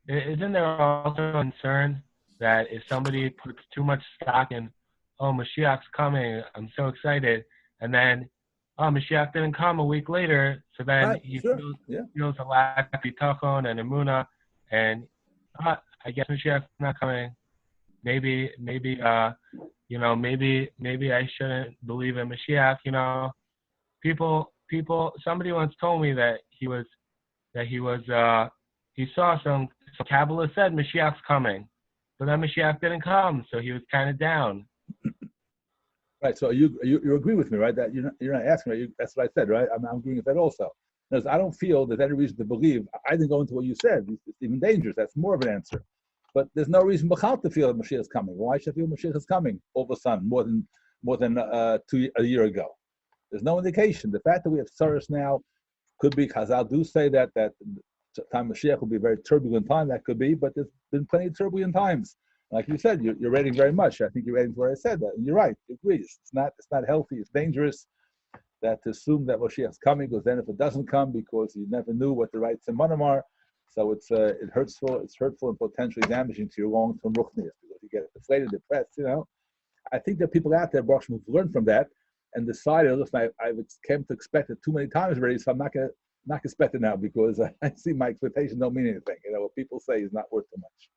Isn't there also a concern that if somebody puts too much stock in, Mashiach's coming, I'm so excited, and then, Mashiach didn't come a week later, so then right, he sure. feels a lack of bitachon and emunah, and I guess Mashiach's not coming. Maybe I shouldn't believe in Mashiach. People. Somebody once told me that he saw some Kabbalah said Mashiach's coming, but then Mashiach didn't come, so he was kind of down. Right. So you agree with me, right? That you're not asking, right? That's what I said, right? I'm agreeing with that also. Because I don't feel there's any reason to believe. I didn't go into what you said. It's even dangerous. That's more of an answer. But there's no reason to feel that Mashiach is coming. Why should I feel Mashiach is coming all of a sudden, more than a year ago? There's no indication. The fact that we have Tsaros now could be, Chazal do say that time Mashiach will be a very turbulent time. That could be, but there's been plenty of turbulent times. Like you said, you're reading very much. I think you're reading what I said. That, and you're right. You agree. It's not healthy. It's dangerous that to assume that Mashiach's coming, because then if it doesn't come, because you never knew what the right simanim are, so it's hurtful and potentially damaging to your long-term ruchnius, because you get deflated, depressed. I think there are people out there, Baruch Hashem, who've learned from that and decided, listen, I've come to expect it too many times already, so I'm not gonna expect it now, because I see my expectations don't mean anything. What people say is not worth too much.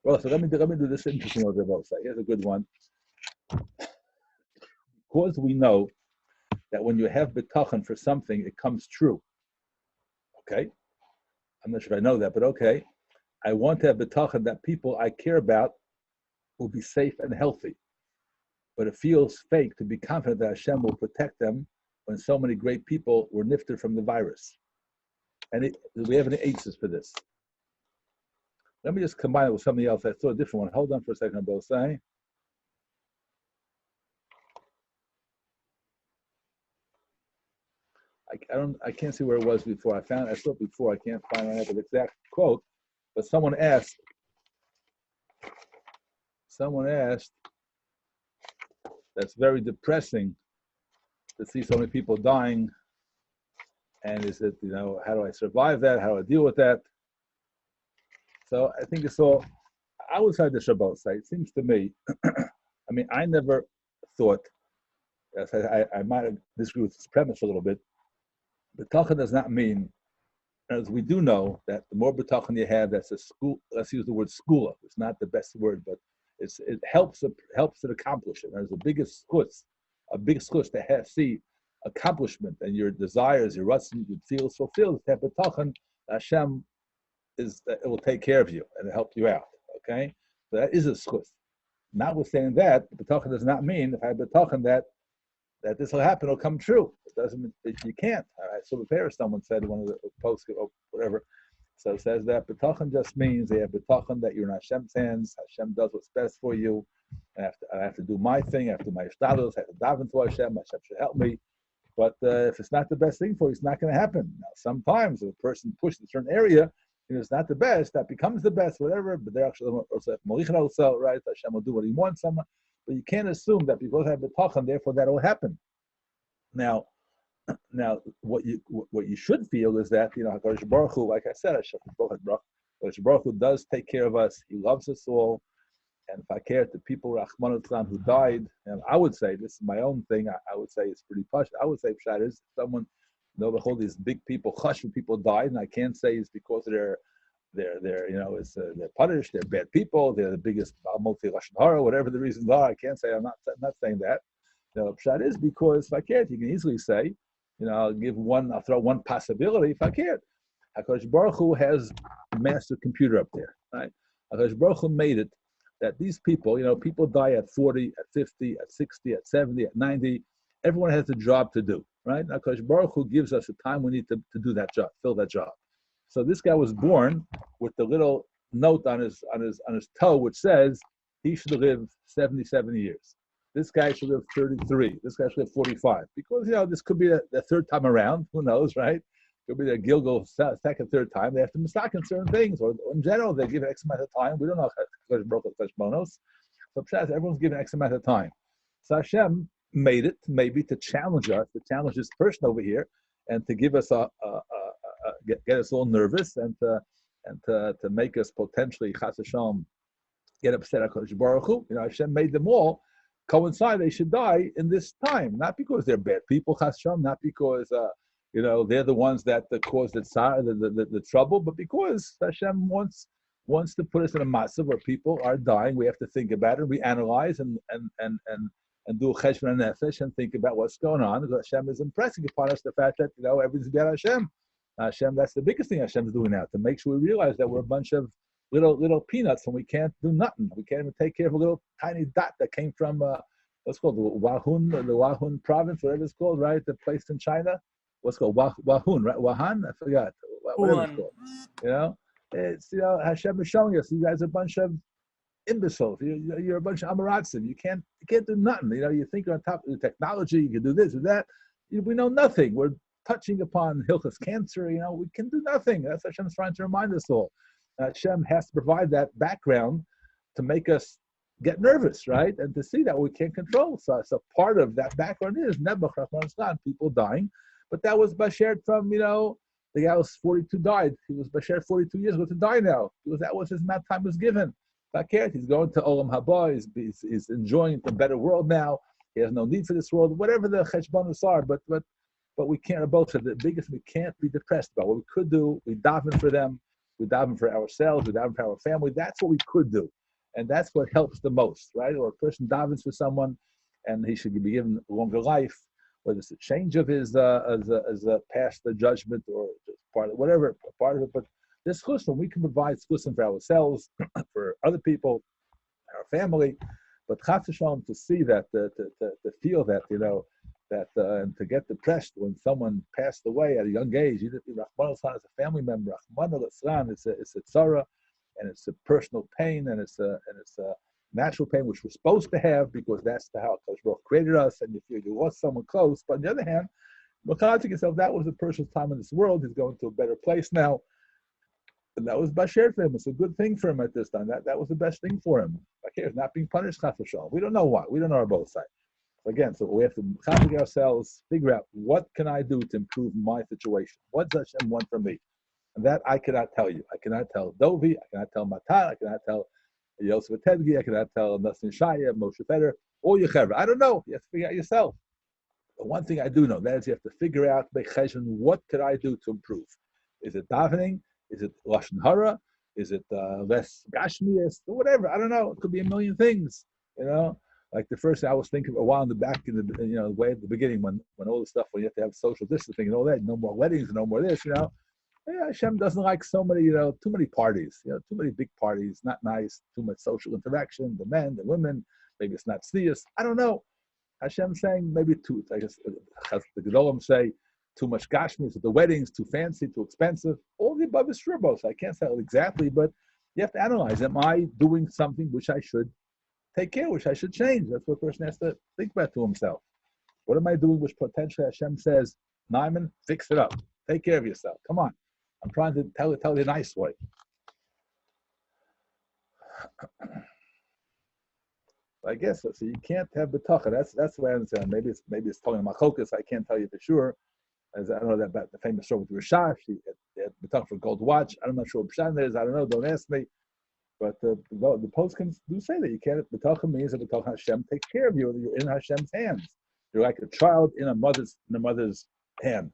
Well, so let me do this interesting one they're both say. Here's a good one. Because we know that when you have bitachon for something, it comes true. Okay? I'm not sure if I know that, but okay. I want to have bitachon that people I care about will be safe and healthy. But it feels fake to be confident that Hashem will protect them when so many great people were nifted from the virus. And we have any answers for this? Let me just combine it with something else. I saw a different one. Hold on for a second, both say. I can't see where it was before. I saw it before. I can't find right now the exact quote. But someone asked, that's very depressing to see so many people dying. And is it, how do I survive that? How do I deal with that? So I think it's all outside the Shabbat side. It seems to me, I never thought, I might have disagreed with this premise a little bit. Bitachon does not mean, as we do know, that the more bitachon you have, that's a school. Let's use the word skula. It's not the best word, but it helps it accomplish it. There's a big schus to see accomplishment and your desires, your rutzim, you feel fulfilled. To have bitachon, Hashem it will take care of you and help you out. Okay, so that is a schus. Notwithstanding that, bitachon does not mean if I have bitachon that this will happen, it'll come true. It doesn't mean you can't. I saw the pair someone said in one of the posts or whatever. So it says that bitachon just means they have bitachon that you're in Hashem's hands. Hashem does what's best for you. And I have to do my thing. I have to do my ishtados. I have to daven to Hashem. Hashem should help me. But if it's not the best thing for you, it's not going to happen. Now, sometimes if a person pushes a certain area, it's not the best. That becomes the best, whatever. But they're actually also right. Hashem will do what He wants. But you can't assume that because I have bitachon, therefore that will happen. Now, what you should feel is that HaKadosh Baruch Hu, like I said, HaKadosh Baruch Hu does take care of us. He loves us all. And if I care to people Rahman al-Islam who died, and I would say this is my own thing. I would say it's pretty posh. I would say pshat is someone. All these big people, chashva people died, and I can't say it's because they're punished. They're bad people. They're the biggest multi lashon hara, whatever the reasons are. I can't say. I'm not saying that. Pshat is because if I can't, you can easily say, I'll throw one possibility if I can't. HaKadosh Baruch Hu has a master computer up there, right? HaKadosh Baruch Hu made it that these people, people die at 40, at 50, at 60, at 70, at 90. Everyone has a job to do, right? HaKadosh Baruch Hu gives us the time we need to do that job, fill that job. So this guy was born with the little note on his toe which says he should live 77 years. This guy should live 33. This guy should live 45. Because this could be the third time around. Who knows, right? Could be the Gilgal second, third time. They have to mistake in certain things, or in general they give X amount of time. We don't know how broken such bonus. So everyone's given X amount of time. So Hashem made it maybe to challenge us, to challenge this person over here, and to give us get us all nervous and to make us potentially chas Hashem get upset at HaKadosh Baruch Hu. Hashem made them all coincide. They should die in this time, not because they're bad people, chas Hashem, not because they're the ones that caused the trouble, but because Hashem wants to put us in a matzah where people are dying. We have to think about it, we analyze and do a cheshbon nefesh and think about what's going on. Because Hashem is impressing upon us the fact that everything's about Hashem. Hashem, that's the biggest thing Hashem is doing now, to make sure we realize that we're a bunch of little peanuts and we can't do nothing. We can't even take care of a little tiny dot that came from what's called the Wahun province, whatever it's called, right? The place in China. What's called Wahun, right? Wahan? I forgot. Whatever it's called. It's Hashem is showing us you guys are a bunch of imbeciles. You're a bunch of amaratzim. You can't do nothing. You think you're on top of the technology. You can do this or that. We know nothing. We're touching upon Hilchas cancer. We can do nothing. That's what Hashem's trying to remind us all. Hashem has to provide that background to make us get nervous, right? And to see that we can't control. So part of that background is Nebuch Rahman Islam, people dying. But that was Bashared from, the guy was 42, died. He was Bashared 42 years ago to die now. Because that was his mad time was given. He's going to Olam Haba. He's enjoying the better world now. He has no need for this world. Whatever the cheshbonos are, but we can't. Both of the biggest, we can't be depressed about. What we could do, we daven for them. We daven for ourselves. We daven for our family. That's what we could do, and that's what helps the most, right? Or a person davens for someone, and he should be given a longer life, whether it's a change of his as a past the judgment or just part of whatever part of it. But this chusn, we can provide chusn for ourselves, for other people, our family. But chas v'shalom, to see that, to feel that, and to get depressed when someone passed away at a young age, Rahman al is a family member. Rahman al it's a tzara, and it's a personal pain, and it's a natural pain which we're supposed to have because that's how Kadosh Baruch created us. And if you lost someone close, but on the other hand, think yourself, that was a person's time in this world. He's going to a better place now. And that was Basher for him. It's a good thing for him at this time. That was the best thing for him. He's not being punished. We don't know why. We don't know our both sides. Again, so we have to concentrate ourselves, figure out what can I do to improve my situation. What does Hashem want from me? And that I cannot tell you. I cannot tell Dovi. I cannot tell Matan. I cannot tell Yosef Tedgi. I cannot tell Nassim Shaya, Moshe Feder, or Yechever. I don't know. You have to figure out yourself. But one thing I do know, that is you have to figure out, what could I do to improve? Is it davening? Is it Lashon Hara? Is it less Gashmias? Or whatever. I don't know. It could be a million things. Like the first thing I was thinking a while in the back, way at the beginning when all the stuff, when you have to have social distancing and all that, no more weddings, no more this, Hashem doesn't like so many, too many parties, too many big parties, not nice, too much social interaction, the men, the women, maybe it's not serious. I don't know. Hashem's saying maybe too, I guess the Gedolim say, too much gashmis at the weddings, too fancy, too expensive. All the above is true, both. I can't say it exactly, but you have to analyze. Am I doing something which I should take care, which I should change? That's what a person has to think about to himself. What am I doing which potentially Hashem says, Niman, fix it up. Take care of yourself. Come on. I'm trying to tell you a nice way. I guess so. So you can't have betacha. That's the way I understand. Maybe it's talking about machokas. I can't tell you for sure. As I don't know that about the famous story with Rishash. He had betacha for gold watch. I'm not sure what Pshan is. I don't know. Don't ask me. But the postkins do say that you can't. Betacha means that betacha Hashem takes care of you. You're in Hashem's hands. You're like a child in a mother's hand.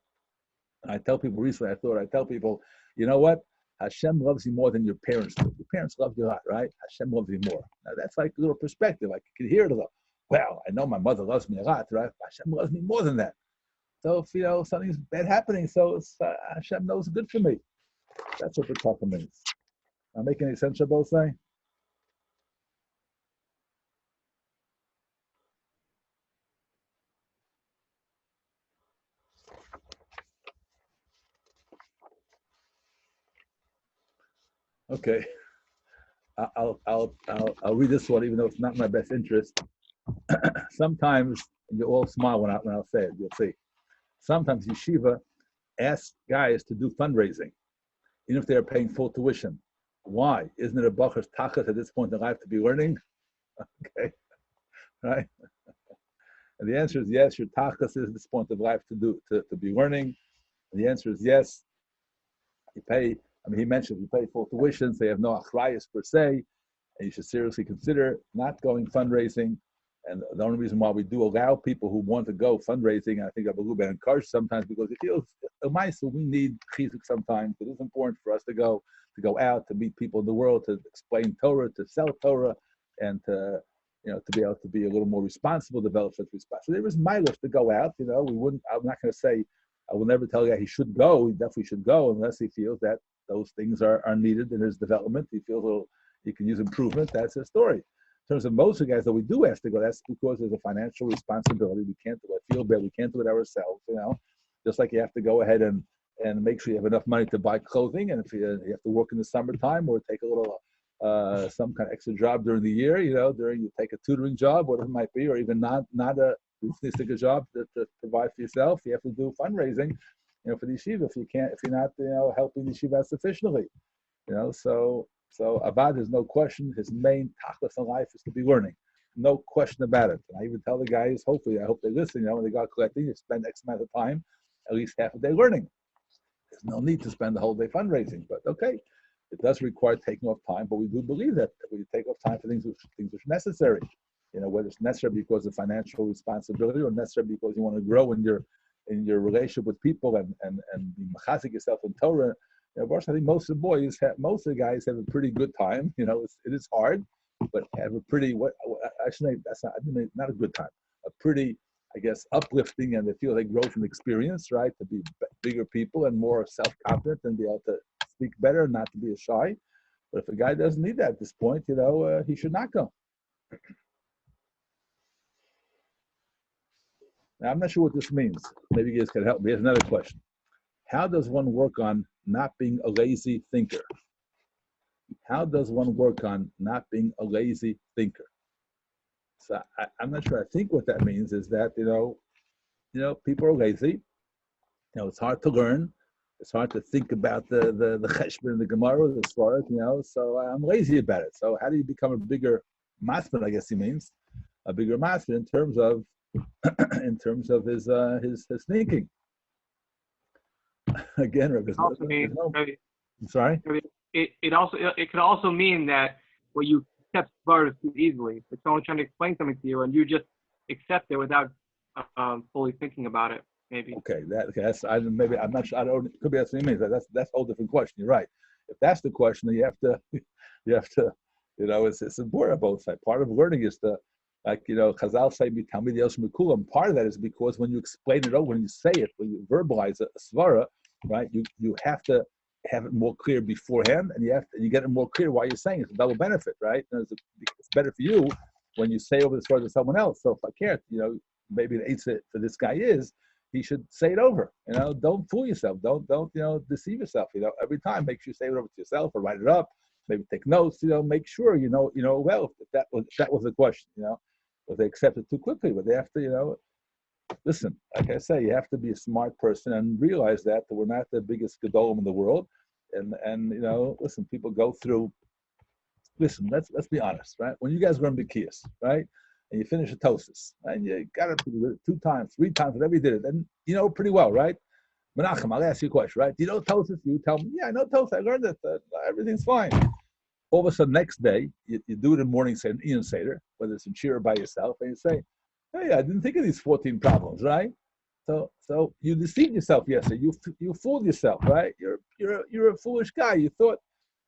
And I tell people recently, I tell people, you know what? Hashem loves you more than your parents do. Your parents love you a lot, right? Hashem loves you more. Now that's like a little perspective. Like you can hear it a little. Well, I know my mother loves me a lot, right? Hashem loves me more than that. So if something's bad happening, so it's, Hashem knows good for me. That's what betacha means. Am I making any sense? Both say. Okay, I'll read this one, even though it's not in my best interest. Sometimes, and you all smile when I'll say it. You'll see. Sometimes yeshiva asks guys to do fundraising, even if they are paying full tuition. Why? Isn't it a bacher's tachas at this point in life to be learning? Okay, right? And the answer is yes. Your tachas is at this point of life to be learning. And the answer is yes. You pay. He mentioned you pay full tuition, so you have no achrayas per se, and you should seriously consider not going fundraising. And the only reason why we do allow people who want to go fundraising, I think Rabbi Ruben encouraged sometimes because it feels so we need chizuk sometimes. It is important for us to go out to meet people in the world, to explain Torah, to sell Torah, and to be able to be a little more responsible, develop such responsibility. So there is mileage to go out. I'm not going to say. I will never tell a guy he should go. He definitely should go unless he feels that those things are needed in his development. He feels he can use improvement. That's his story. In terms of most of the guys that we do ask to go, that's because there's a financial responsibility. We can't do it. I feel bad. We can't do it ourselves. Just like you have to go ahead and make sure you have enough money to buy clothing, and if you have to work in the summertime or take a little some kind of extra job during the year, you take a tutoring job, whatever it might be, or even not a roofing job to provide for yourself. You have to do fundraising. for the yeshiva if you're not, helping the yeshiva sufficiently. So Abad, there's no question. His main tachlis in life is to be learning. No question about it. And I even tell the guys, hopefully, I hope they listen, when they go out collecting, you spend X amount of time, at least half a day learning. There's no need to spend the whole day fundraising, but okay. It does require taking off time, but we do believe that we take off time for things which are necessary. Whether it's necessary because of financial responsibility or necessary because you want to grow in your relationship with people and be machazik yourself in Torah. I think most of the guys have a pretty good time. It is hard, but have a pretty actually that's not a good time. A pretty, I guess, uplifting, and they feel they grow from experience, right? To be bigger people and more self-confident and be able to speak better, not to be shy. But if a guy doesn't need that at this point, he should not go. Now, I'm not sure what this means. Maybe you guys can help me. Here's another question. How does one work on not being a lazy thinker? How does one work on not being a lazy thinker? So I'm not sure. I think what that means is that, people are lazy. It's hard to learn. It's hard to think about the cheshbon and the Gemara, the Svarah, so I'm lazy about it. So how do you become a bigger masman, I guess he means, a bigger masman in terms of his thinking. Again, Rabbi, I'm sorry? It could also mean that you accept Svarah too easily. If someone's trying to explain something to you and you just accept it without fully thinking about it. Maybe. Okay, that's I'm not sure. I don't. Could be that's what he means. That's a whole different question. You're right. If that's the question, then you have to. It's important on both sides. Part of learning is to, Chazal say, "Tell me the Mikulam." Part of that is because when you explain it over, when you say it, when you verbalize a svara, right? You have to have it more clear beforehand, and you get it more clear while you're saying it. It's a double benefit, right? It's better for you when you say over the svara to someone else. So if I can't, maybe the answer for this guy is, he should say it over. Don't fool yourself. Don't deceive yourself. Every time, make sure you say it over to yourself or write it up. Maybe take notes. Make sure well if that was the question. If they accept it too quickly, but they have to listen. Like I say, you have to be a smart person and realize that we're not the biggest gedolim in the world. And listen, people go through. Listen, let's be honest, right? When you guys were in Bikiyas, right? And you finish a tosis, and you got it 2 times, 3 times, whatever you did it, and you know pretty well, right? Menachem, I'll ask you a question, right? Do you know tosis? You tell me, yeah, I know tosis. I learned it. Everything's fine. All of a sudden, next day, you do it in the morning, say an Ian Seder, whether it's in Shira by yourself, and you say, hey, I didn't think of these 14 problems, right? So you deceived yourself yesterday. You fooled yourself, right? You're a foolish guy. You thought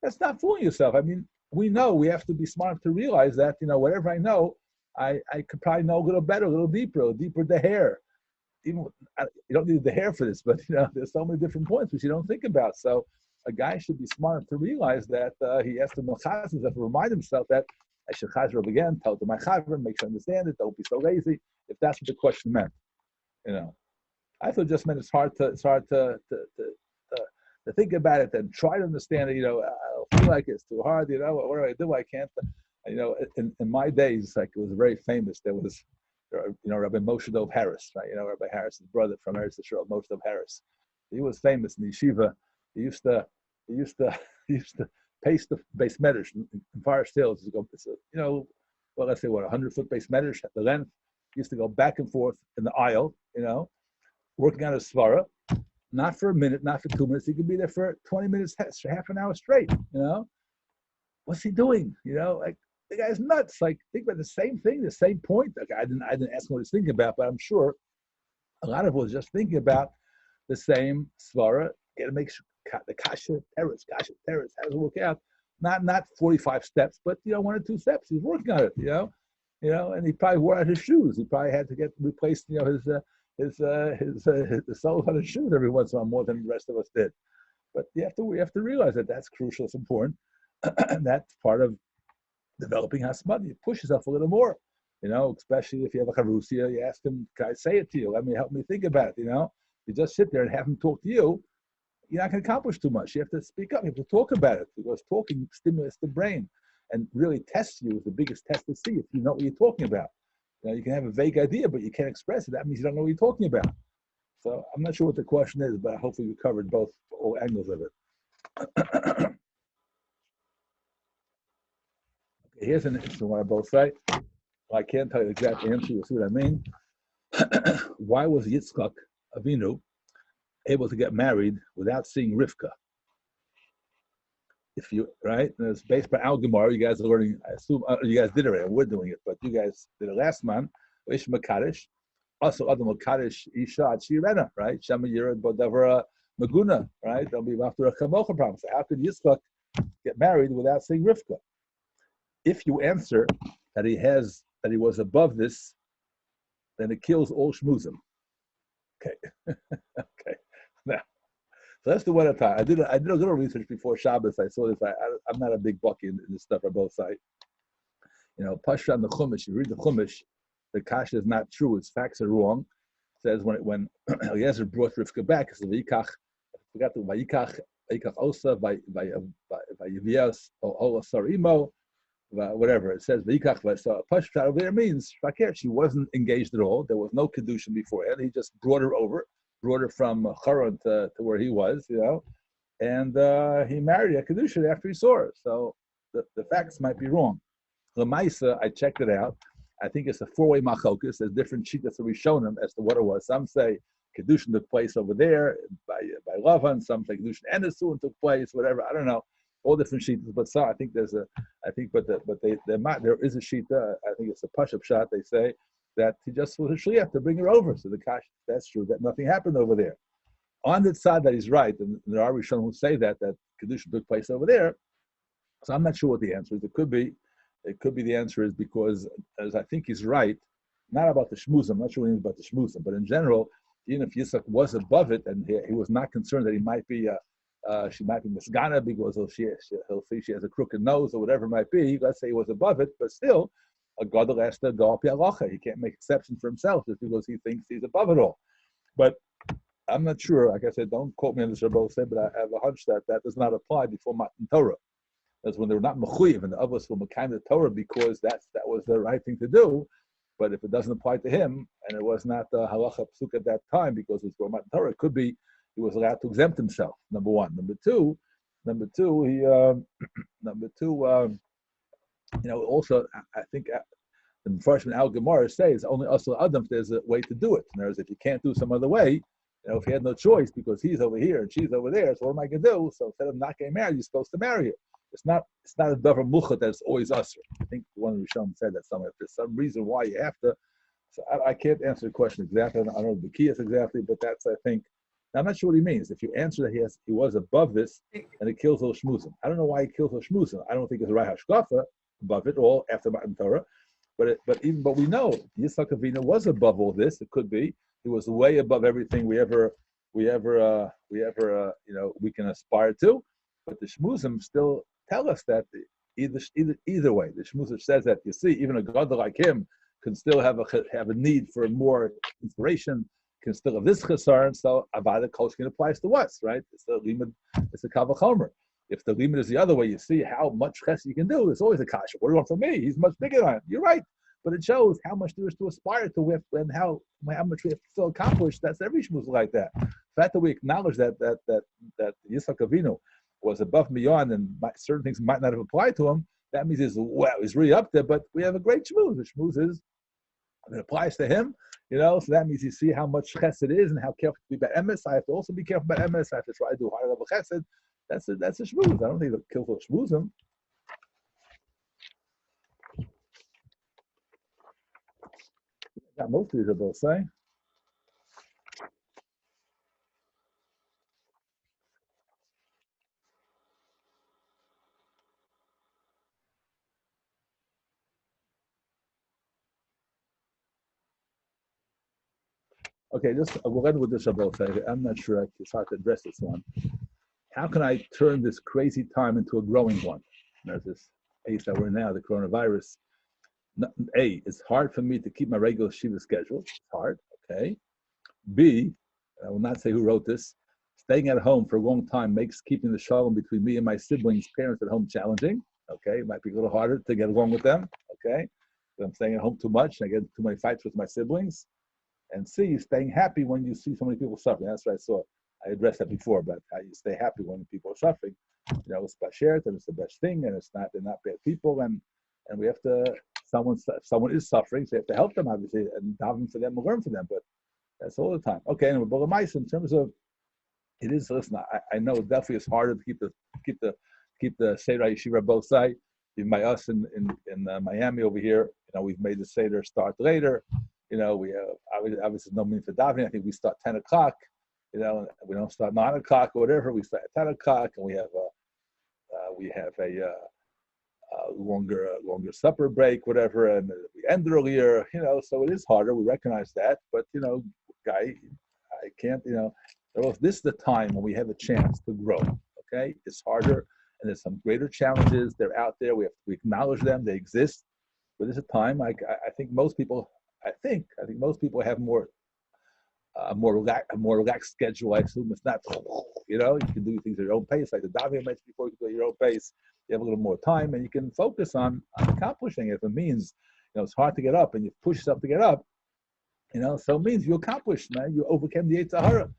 that's not fooling yourself. I mean, we have to be smart to realize that whatever I know, I could probably know a little better, a little deeper the hair. Even you don't need the hair for this, but there's so many different points which you don't think about. So a guy should be smart to realize that he has to remind himself that I should chazar again, tell it to my chaver, make sure I understand it. Don't be so lazy. If that's what the question meant, I thought it just meant it's hard to think about it and try to understand it. I feel like it's too hard. What do I do? I can't. In my days, it was very famous. There was, Rabbi Moshe Dov Harris, right? Rabbi Harris's brother from Eretz Yisrael, Moshe Dov Harris. He was famous in the yeshiva. He used to pace the base medrash in Forest Hills. It's let's say 100-foot base medrash at the length. He used to go back and forth in the aisle, working on a svara, not for a minute, not for 2 minutes. He could be there for 20 minutes, half an hour straight. What's he doing? The guy's nuts. Think about the same thing, the same point. I didn't ask him what he's thinking about, but I'm sure a lot of us was just thinking about the same svara. Got to make sure the kasha teretz, how does it work out? Not 45 steps, but 1 or 2 steps. He's working on it. And he probably wore out his shoes. He probably had to get replaced. The soles on his shoes every once in a while more than the rest of us did. But we have to realize that that's crucial. It's important. And that's part of developing hasmad. You push yourself a little more, especially if you have a charusia, you ask him, can I say it to you? Help me think about it, You just sit there and have him talk to you, you're not going to accomplish too much. You have to speak up. You have to talk about it because talking stimulates the brain and really tests you is the biggest test to see if you know what you're talking about. You can have a vague idea, but you can't express it. That means you don't know what you're talking about. So I'm not sure what the question is, but hopefully we covered all angles of it. Okay, here's an interesting one I both say. Well, I can't tell you the exact answer. You'll see what I mean. Why was Yitzchak Avinu able to get married without seeing Rivka? If you right, and it's based by Al Gemara. You guys are learning. I assume you guys did it already. We're doing it, but you guys did it last month. Ish Makadish, also Adam Makadish Isha Chirena, right? Shama Yirid Bodavara Maguna, right? They'll be after a Chamocha problem. So how could Yitzchak get married without seeing Rivka? If you answer that he was above this, then it kills all shmuzim. Okay, okay. Now. So that's the one at a time. I did a little research before Shabbos. I saw this. I'm not a big bucky in this stuff on both sides. You know, Pasha and the Chumash. You read the Chumash, the kasha is not true. Its facts are wrong. It says when Eliezer brought Rivka back, it's the Vayikach. I forgot the Vayikach Osa by Yevias or Ola Sarimo, whatever. It says Vayikach. So Pasha over there means she wasn't engaged at all. There was no kedushin beforehand. He just brought her over. Brought her from Haran to where he was, you know, and he married a Kedusha after he saw her. So the facts might be wrong. Lamaisa, I checked it out. I think it's a four-way machokus. There's different sheets that we shown him as to what it was. Some say Kedusha took place over there by Lavan. Some say Kedusha and Nesuin took place, whatever. I don't know. All different sheets. But so I think there is a sheet. I think it's a push-up shot. They say that he just was a shliach to bring her over. So the kash, that's true, that nothing happened over there. On the side that he's right, and there are Rishonim who say that Kedusha took place over there. So I'm not sure what the answer is. It could be the answer is because, as I think he's right, not about the shmuzim, I'm not sure what he means about the shmuzim, but in general, even if Yitzchak was above it, and he was not concerned that he might be, she might be misgana because he'll see she has a crooked nose or whatever it might be, let's say he was above it, but still, a gadol has to go up yalacha. He can't make exceptions for himself just because he thinks he's above it all. But I'm not sure. Like I said, don't quote me on this. Rabbi said, but I have a hunch that does not apply before Matan Torah. That's when they were not mechuyev and the others were kind of Torah because that was the right thing to do. But if it doesn't apply to him and it was not halacha psuk at that time because it was for Matan Torah, it could be he was allowed to exempt himself. Number one. Number two, you know, also, I think the freshman Al Gemara says only also Adam there's a way to do it. In other words, if you can't do some other way, you know, if he had no choice because he's over here and she's over there, so what am I going to do? So instead of not getting married, you're supposed to marry her. It's not a davar muchat that's always usher. I think one of the Rishonim said that somewhere. If there's some reason why you have to, so I can't answer the question exactly. I don't know the key is exactly, but that's I think. I'm not sure what he means. If you answer that he was above this and it kills those shmuzim, I don't know why he kills those shmuzim. I don't think it's a right hashkafa above it all after Matan Torah, but we know Yitzchak Avinu was above all this. It could be he was way above everything we can aspire to. But the shmuzim still tell us that either way, the shmuzim says that you see even a gadol like him can still have a need for more inspiration. Can still have this chesar, and so Avada Koskin applies to us, right? It's the limud, it's a kavachomer. If the limud is the other way, you see how much ches you can do. It's always a kasha. What do you want from me? He's much bigger than I am. You're right, but it shows how much there is to aspire to with and how much we have to still accomplish. That's every shmuz like that. The fact that we acknowledge that Yitzchak Avinu was above and beyond, and certain things might not have applied to him. That means he's really up there. But we have a great shmuz. The shmuz is it applies to him. You know, so that means you see how much chesed is and how careful to be about emes. I have to also be careful about emes. I have to try to do higher level chesed. That's a shmuz. I don't think it'll kill for shmuzim. Got most of these are both saying. Okay, we'll end with this about. I'm not sure it's hard to address this one. How can I turn this crazy time into a growing one? There's this age that we're in now, the coronavirus. A, it's hard for me to keep my regular shiva schedule. It's hard, okay. B, I will not say who wrote this. Staying at home for a long time makes keeping the shalom between me and my siblings, parents at home challenging. Okay, it might be a little harder to get along with them. Okay, if I'm staying at home too much, I get too many fights with my siblings. And C, staying happy when you see so many people suffering. That's what I saw. I addressed that before, but how you stay happy when people are suffering. It's bashert, and it's the best thing, and they're not bad people, and we have to. Someone is suffering, so you have to help them, obviously, and daven for them and learn from them. But that's all the time. Okay, and with in terms of it is. Listen, I know definitely it's harder to keep the Seder Yeshiva both sides. Even by us in Miami over here, we've made the Seder start later. We have obviously no meaning for davening. I think we start 10 o'clock. We don't start 9 o'clock or whatever. We start at 10 o'clock, and we have a longer supper break, whatever, and we end earlier. So it is harder. We recognize that, but I can't. This is the time when we have a chance to grow. Okay, it's harder, and there's some greater challenges. They're out there. We acknowledge them. They exist. But this is a time. I think most people. I think most people have a more relaxed schedule. I assume it's not. You can do things at your own pace, like the Davi mentioned before. You can do it at your own pace. You have a little more time, and you can focus on accomplishing it. If it means, it's hard to get up, and you push yourself to get up. So it means you accomplished, man. You overcame the Yetzer Hara.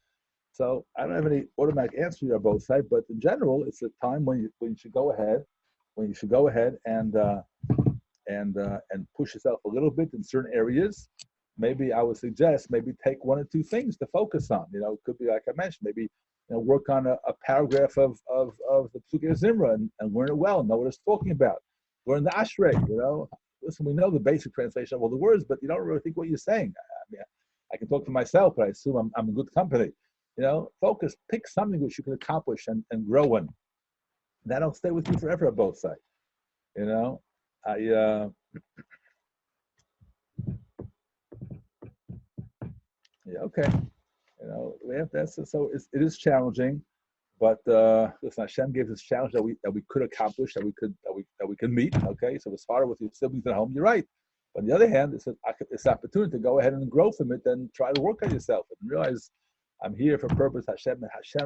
So I don't have any automatic answer here on both sides, but in general, it's a time when you should go ahead, and push yourself a little bit in certain areas. Maybe I would suggest take one or two things to focus on. It could be like I mentioned, maybe work on a paragraph of the Psukei Zimra and learn it well, know what it's talking about. Learn the Ashrei. Listen, we know the basic translation of all the words, but you don't really think what you're saying. I can talk for myself, but I assume I'm in good company. Focus, pick something which you can accomplish and grow in. That'll stay with you forever on both sides. Okay. We have that. So it is challenging, but listen, Hashem gave us a challenge that we could accomplish, that we could meet. Okay, so it's harder with your siblings at home. You're right. But on the other hand, it's an opportunity to go ahead and grow from it and try to work on yourself and realize I'm here for purpose. Hashem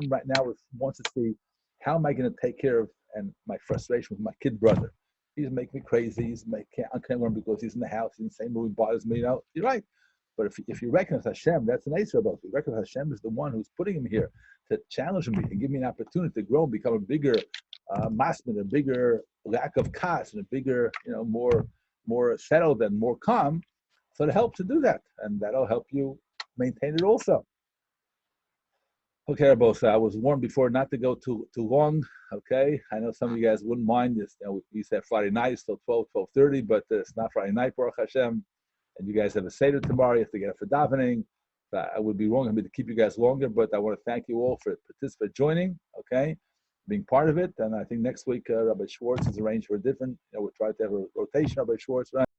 right now wants to see how am I going to take care of and my frustration with my kid brother. He's making me crazy. I can't learn because he's in the house. He's in the same room. He bothers me. You're right. But if you recognize Hashem, that's an answer about it. You recognize Hashem is the one who's putting him here to challenge me and give me an opportunity to grow and become a bigger masman, a bigger lack of kas, and a bigger, more settled and more calm. So it helps to do that, and that'll help you maintain it also. Okay, both. I was warned before not to go too long. Okay, I know some of you guys wouldn't mind this. We used to have Friday nights till 12:30, but it's not Friday night, Baruch Hashem. And you guys have a Seder tomorrow. You have to get up for davening. I would be wrong of me to keep you guys longer, but I want to thank you all for joining. Okay, being part of it. And I think next week Rabbi Schwartz has arranged for a different. We'll try to have a rotation. Rabbi Schwartz.